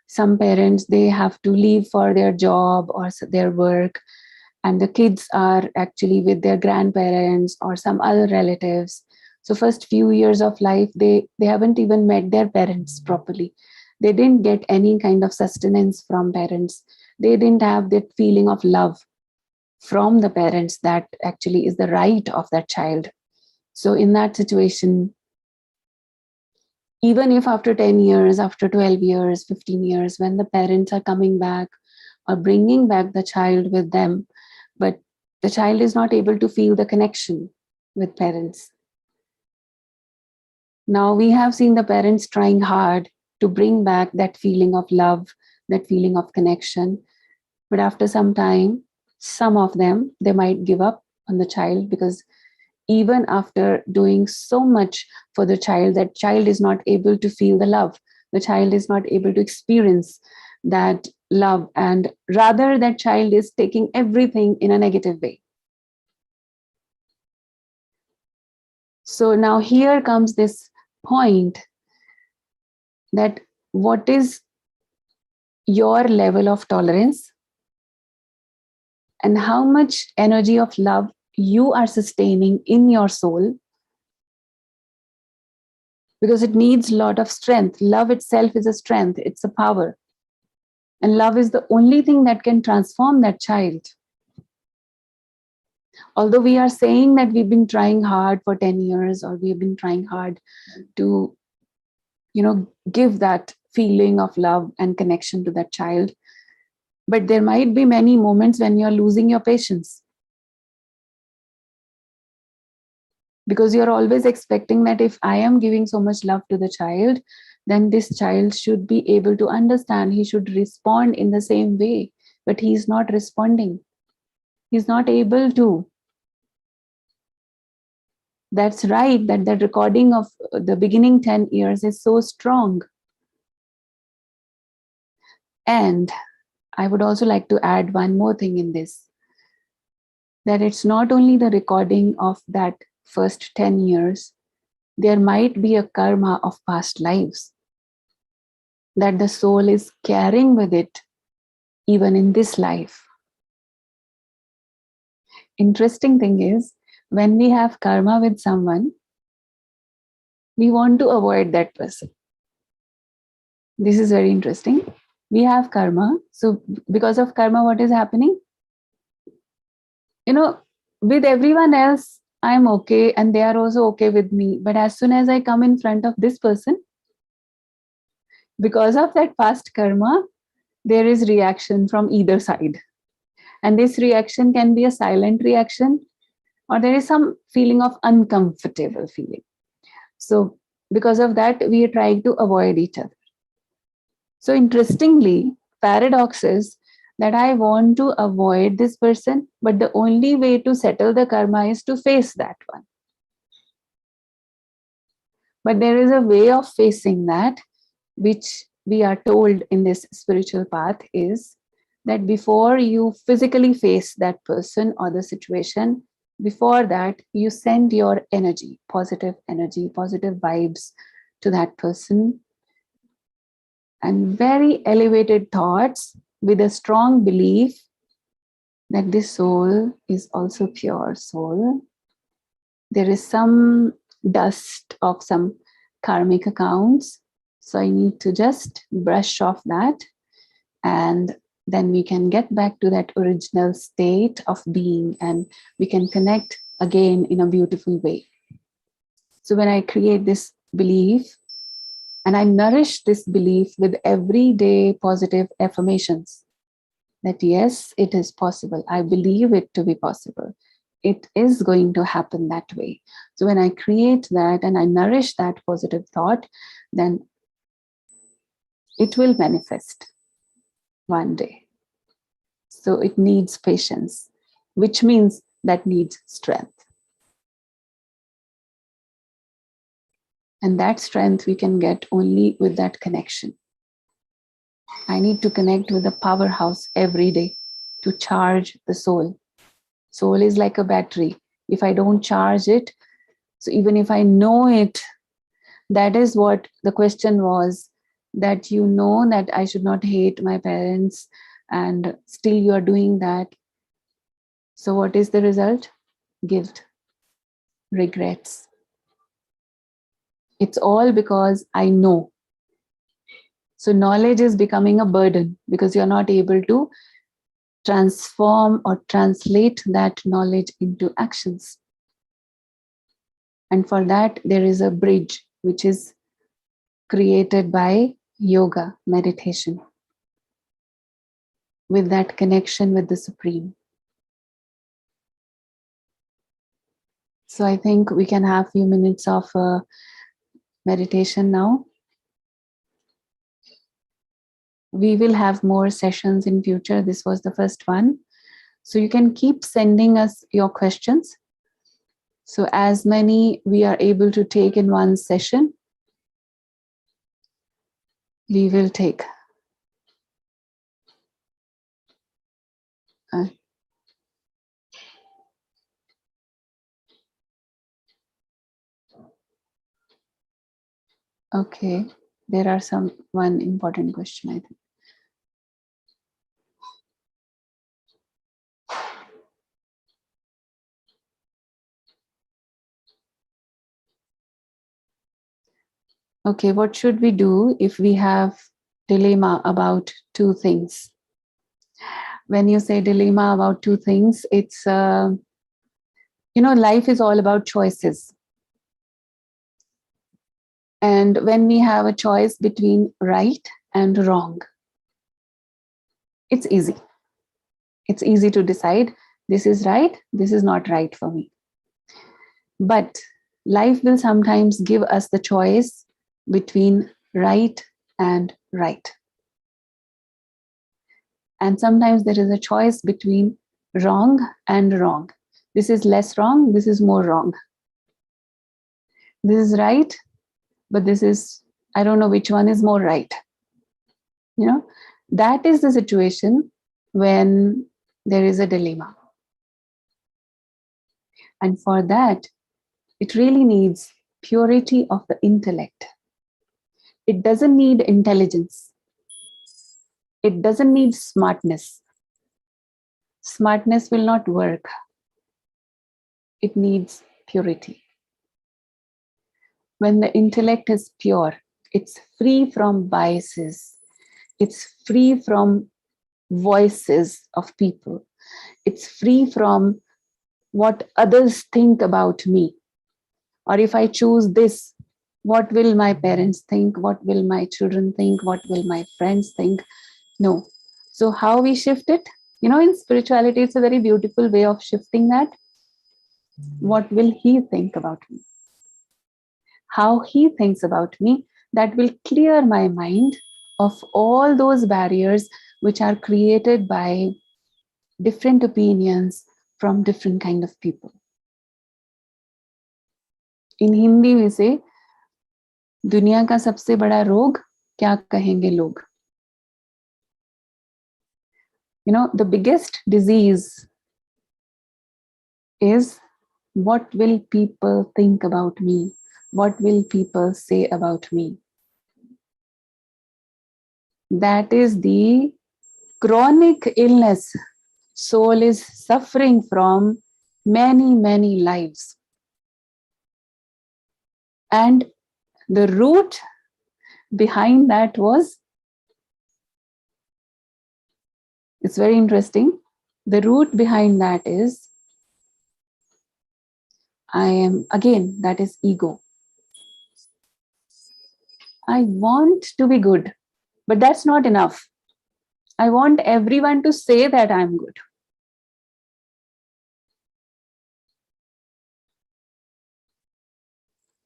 some parents, they have to leave for their job or their work, and the kids are actually with their grandparents or some other relatives. So first few years of life, they haven't even met their parents properly. They didn't get any kind of sustenance from parents. They didn't have that feeling of love from the parents that actually is the right of that child. So in that situation, even if after 10 years, after 12 years, 15 years, when the parents are coming back or bringing back the child with them, but the child is not able to feel the connection with parents. Now we have seen the parents trying hard to bring back that feeling of love, that feeling of connection. But after some time, some of them, they might give up on the child, because even after doing so much for the child, that child is not able to feel the love. The child is not able to experience that love, and rather that child is taking everything in a negative way. So now here comes this point, that what is your level of tolerance and how much energy of love you are sustaining in your soul, because it needs a lot of strength. Love itself is a strength, it's a power. And love is the only thing that can transform that child. Although we are saying that we've been trying hard for 10 years, or we've been trying hard to, give that feeling of love and connection to that child, but there might be many moments when you're losing your patience, because you're always expecting that if I am giving so much love to the child, then this child should be able to understand, he should respond in the same way, but he's not responding, he's not able to. That's right, that recording of the beginning 10 years is so strong. And I would also like to add one more thing in this, that it's not only the recording of that first 10 years, there might be a karma of past lives that the soul is carrying with it even in this life. Interesting thing is, when we have karma with someone, we want to avoid that person. This is very interesting. We have karma. So because of karma, what is happening? With everyone else, I'm okay and they are also okay with me. But as soon as I come in front of this person, because of that past karma, there is reaction from either side. And this reaction can be a silent reaction, or there is some feeling of uncomfortable feeling. So because of that, we are trying to avoid each other. So interestingly, paradox is that I want to avoid this person, but the only way to settle the karma is to face that one. But there is a way of facing that, which we are told in this spiritual path, is that before you physically face that person or the situation, before that, you send your energy, positive vibes to that person, and very elevated thoughts with a strong belief that this soul is also pure soul. There is some dust of some karmic accounts, so I need to just brush off that, and then we can get back to that original state of being, and we can connect again in a beautiful way. So when I create this belief, and I nourish this belief with everyday positive affirmations, that yes, it is possible. I believe it to be possible. It is going to happen that way. So when I create that and I nourish that positive thought, then it will manifest one day. So it needs patience, which means that needs strength. And that strength we can get only with that connection. I need to connect with the powerhouse every day to charge the soul. Soul is like a battery. If I don't charge it, so even if I know it, that is what the question was, that you know that I should not hate my parents and still you are doing that. So what is the result? Guilt, regrets. It's all because I know. So knowledge is becoming a burden because you're not able to transform or translate that knowledge into actions. And for that, there is a bridge which is created by yoga, meditation, with that connection with the Supreme. So I think we can have a few minutes of meditation now. We will have more sessions in future. This was the first one. So you can keep sending us your questions. So as many we are able to take in one session, we will take. Okay, there are one important question, I think. Okay, what should we do if we have dilemma about two things? When you say dilemma about two things, it's, life is all about choices. And when we have a choice between right and wrong, it's easy. It's easy to decide this is right, this is not right for me. But life will sometimes give us the choice between right and right. And sometimes there is a choice between wrong and wrong. This is less wrong, this is more wrong. This is right, but this is, I don't know which one is more right. That is the situation when there is a dilemma. And for that, it really needs purity of the intellect. It doesn't need intelligence. It doesn't need smartness. Smartness will not work. It needs purity. When the intellect is pure, it's free from biases. It's free from voices of people. It's free from what others think about me. Or if I choose this, what will my parents think? What will my children think? What will my friends think? No. So how we shift it? In spirituality, it's a very beautiful way of shifting that. What will he think about me? How he thinks about me, that will clear my mind of all those barriers which are created by different opinions from different kind of people. In Hindi we say, दुनिया का सबसे बड़ा रोग क्या कहेंगे लोग. The biggest disease is what will people think about me? What will people say about me? That is the chronic illness soul is suffering from many, many lives. And the root behind that was, it's very interesting. The root behind that is, that is ego. I want to be good, but that's not enough. I want everyone to say that I'm good.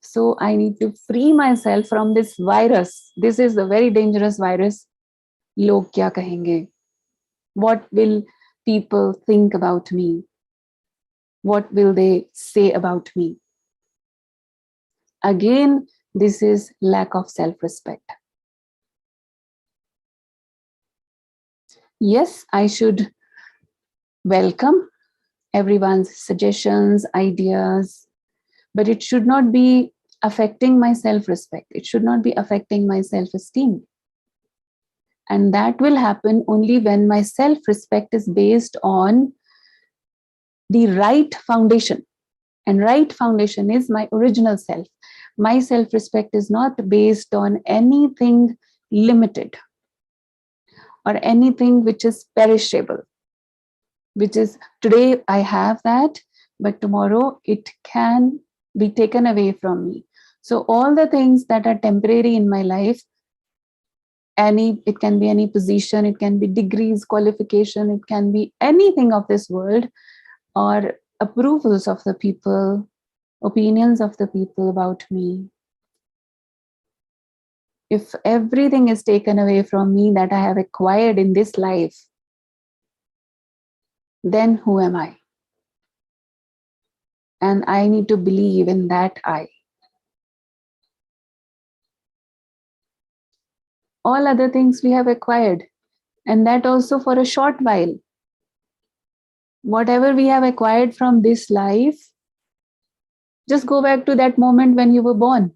So I need to free myself from this virus. This is a very dangerous virus. Log kya kahenge? What will people think about me? What will they say about me? Again, this is lack of self-respect. Yes, I should welcome everyone's suggestions, ideas, but it should not be affecting my self-respect. It should not be affecting my self-esteem. And that will happen only when my self-respect is based on the right foundation. And right foundation is my original self. My self-respect is not based on anything limited or anything which is perishable, which is today I have that, but tomorrow it can be taken away from me. So all the things that are temporary in my life, it can be any position, it can be degrees, qualification, it can be anything of this world, or approvals of the people, opinions of the people about me. If everything is taken away from me that I have acquired in this life, then who am I? And I need to believe in that I. All other things we have acquired, and that also for a short while. Whatever we have acquired from this life, just go back to that moment when you were born.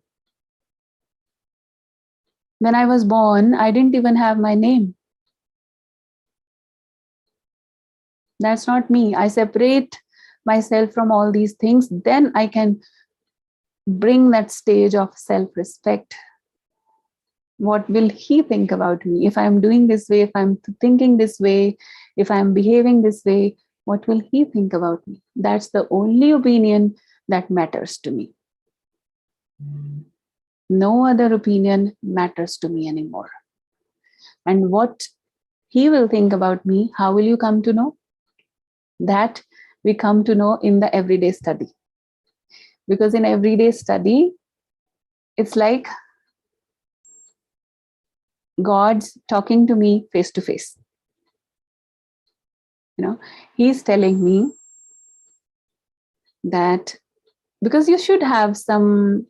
When I was born, I didn't even have my name. That's not me. I separate myself from all these things, then I can bring that stage of self-respect. What will he think about me if I'm doing this way, if I'm thinking this way, if I'm behaving this way? What will he think about me? That's the only opinion that matters to me. No other opinion matters to me anymore. And what he will think about me, how will you come to know? That we come to know in the everyday study. Because in everyday study, it's like God's talking to me face to face. He's telling me that because you should have some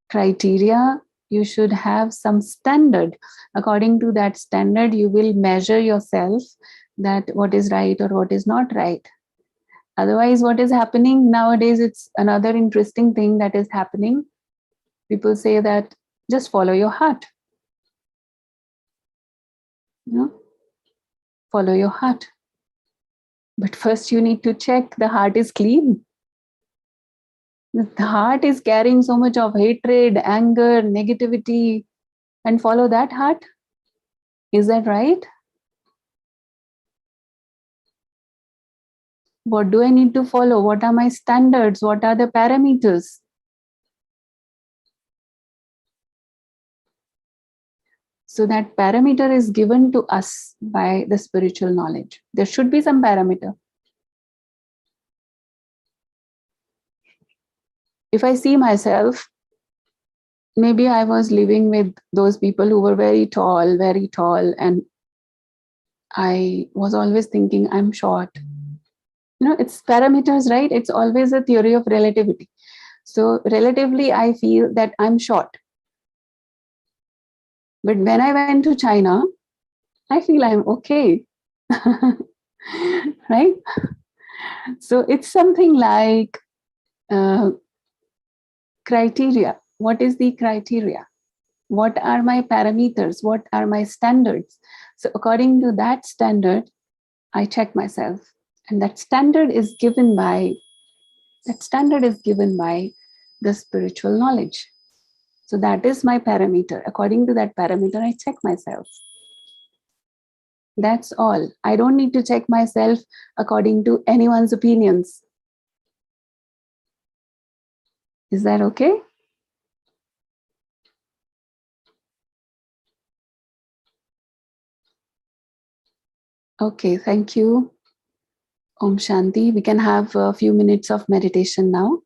criteria, you should have some standard. According to that standard, you will measure yourself that what is right or what is not right. Otherwise, what is happening nowadays, it's another interesting thing that is happening. People say that just follow your heart. Follow your heart. But first you need to check the heart is clean. The heart is carrying so much of hatred, anger, negativity, and follow that heart. Is that right? What do I need to follow? What are my standards? What are the parameters? So that parameter is given to us by the spiritual knowledge. There should be some parameter. If I see myself, maybe I was living with those people who were very tall, and I was always thinking I'm short. It's parameters, right? It's always a theory of relativity. So relatively, I feel that I'm short. But when I went to China, I feel I'm okay. Right? So it's something like criteria. What is the criteria? What are my parameters? What are my standards? So according to that standard, I check myself. And that standard is given by the spiritual knowledge. So that is my parameter. According to that parameter, I check myself. That's all. I don't need to check myself according to anyone's opinions. Is that okay? Okay, thank you. Om Shanti. We can have a few minutes of meditation now.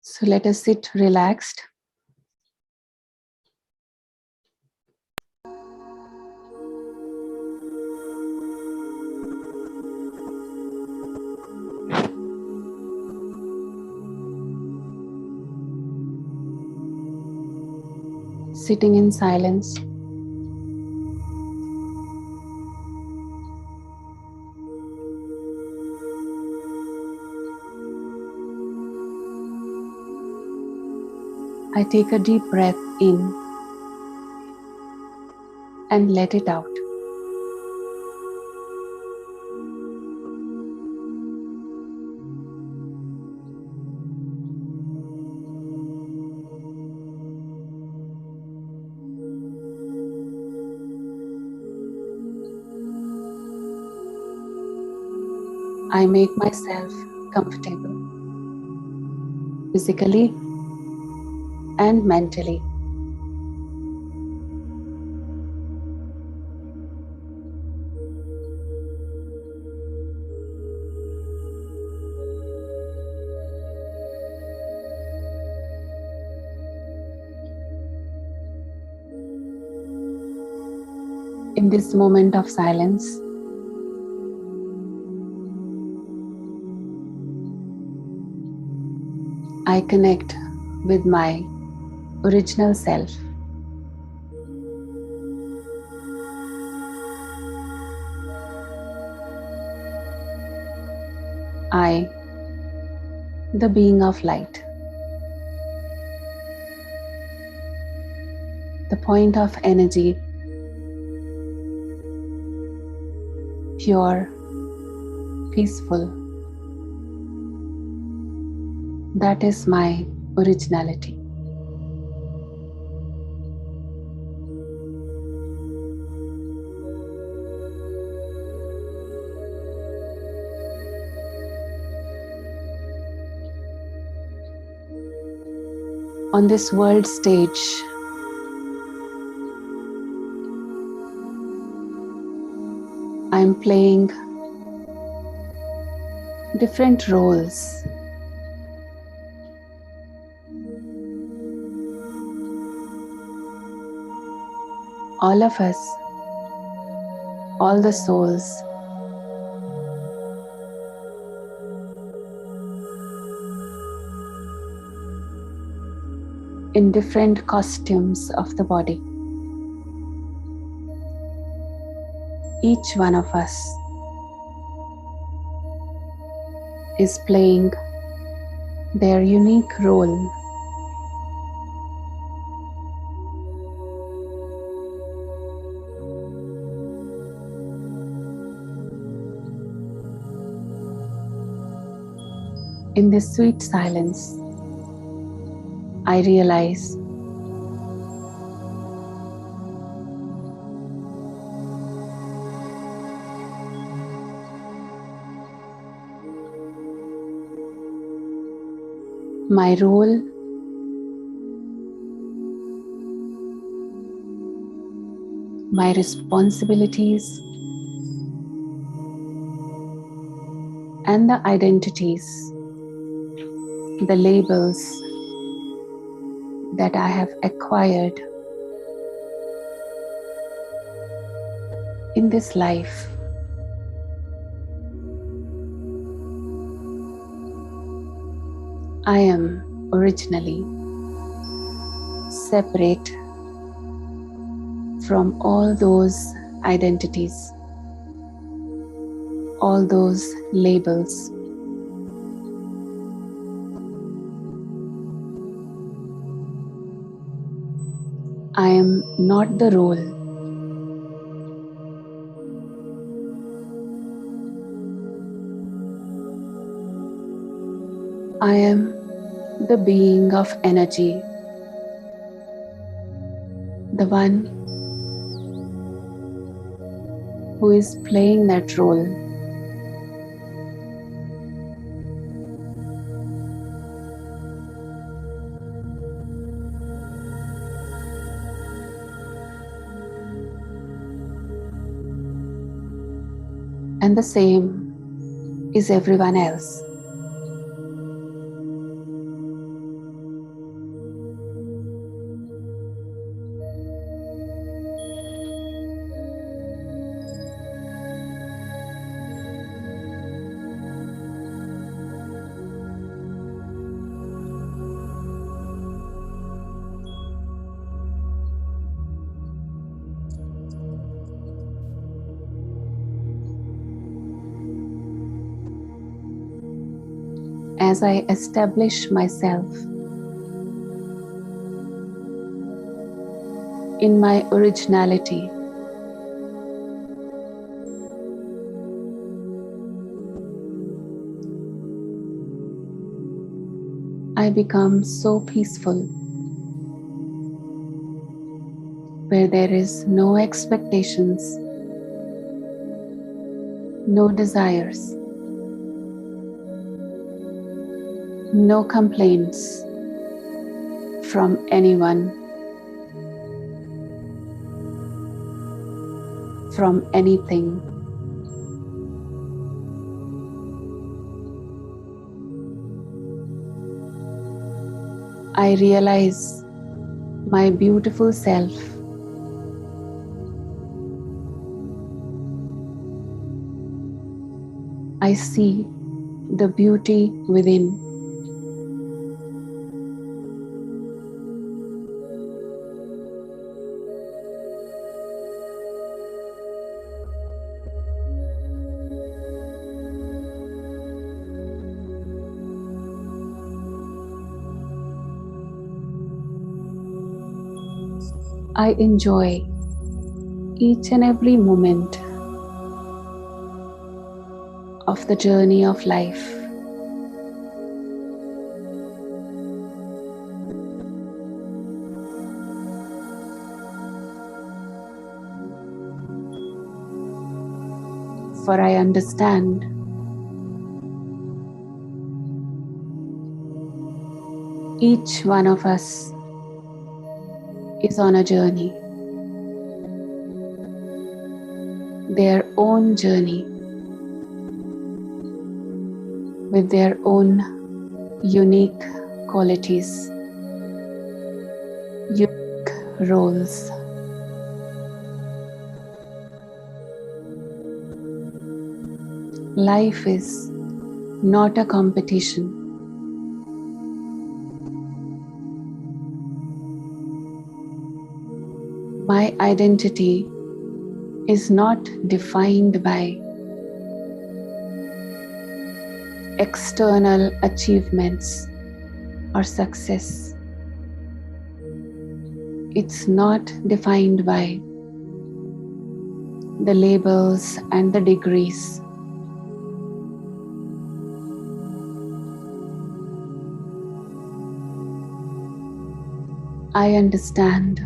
So let us sit relaxed. Sitting in silence. I take a deep breath in and let it out. I make myself comfortable physically and mentally. In this moment of silence, I connect with my original self. I, the being of light, the point of energy, pure, peaceful. That is my originality. On this world stage, I'm playing different roles. All of us, all the souls, in different costumes of the body. Each one of us is playing their unique role. In this sweet silence, I realize my role, my responsibilities, and the identities, the labels that I have acquired in this life. I am originally separate from all those identities, all those labels. I am not the role. I am the being of energy, the one who is playing that role. And the same is everyone else. As I establish myself in my originality, I become so peaceful, where there is no expectations, no desires, no complaints from anyone, from anything. I realize my beautiful self. I see the beauty within. I enjoy each and every moment of the journey of life. For I understand each one of us is on a journey, their own journey, with their own unique qualities, unique roles. Life is not a competition. My identity is not defined by external achievements or success. It's not defined by the labels and the degrees. I understand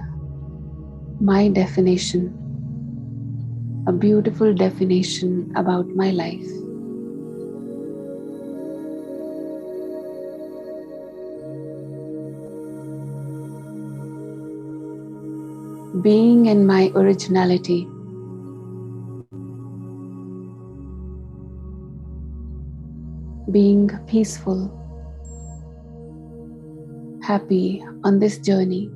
my definition, a beautiful definition about my life. Being in my originality, being peaceful, happy on this journey,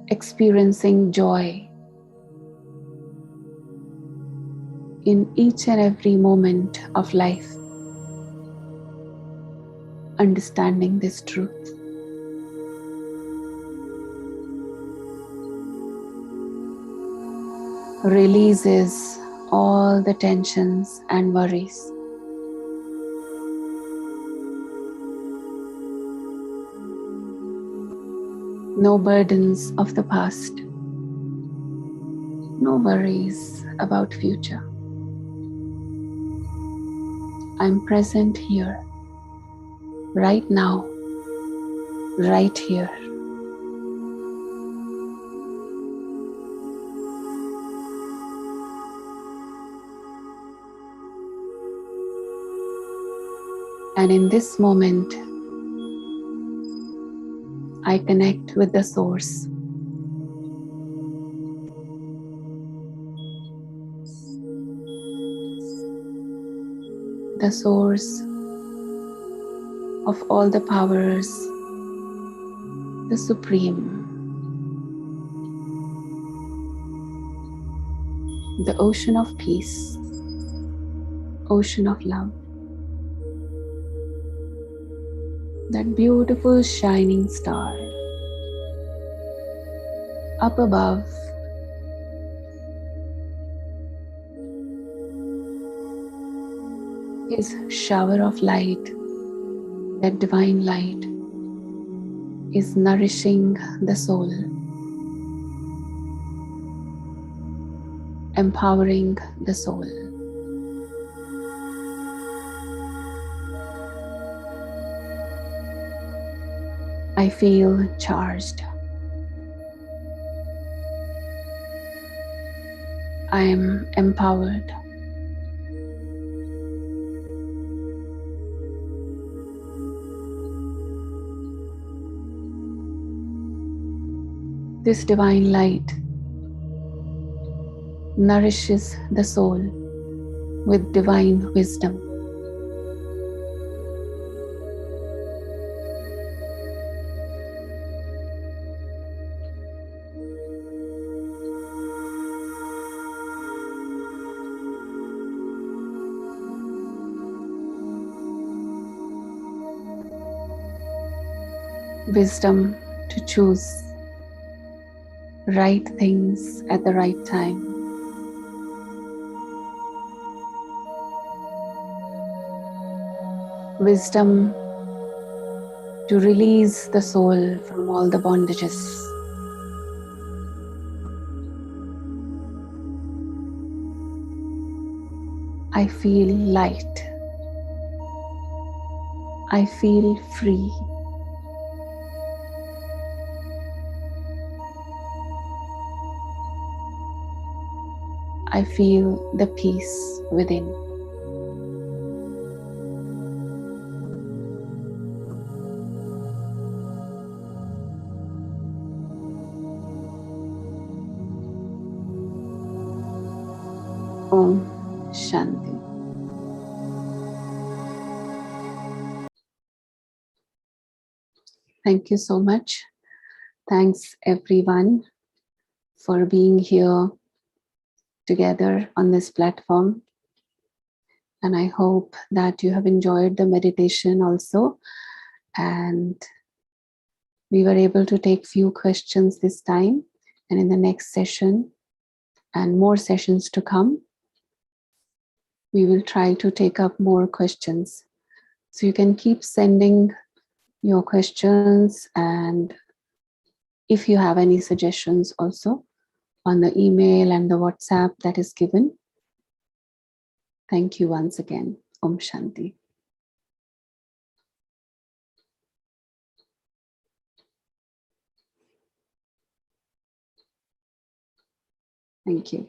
experiencing joy in each and every moment of life, understanding this truth. Releases all the tensions and worries. No burdens of the past, no worries about future. I'm present here, right now, right here. And in this moment, I connect with the source. The source of all the powers, the Supreme, the ocean of peace, ocean of love, that beautiful shining star up above, his shower of light, that divine light, is nourishing the soul, empowering the soul. I feel charged. I am empowered. This divine light nourishes the soul with divine wisdom. Wisdom to choose right things at the right time. Wisdom to release the soul from all the bondages. I feel light. I feel free. I feel the peace within. Om Shanti. Thank you so much. Thanks everyone for being here together on this platform. And I hope that you have enjoyed the meditation also. And we were able to take few questions this time. And in the next session and more sessions to come, we will try to take up more questions. So you can keep sending your questions, and if you have any suggestions also on the email and the WhatsApp that is given. Thank you once again. Om Shanti. Thank you.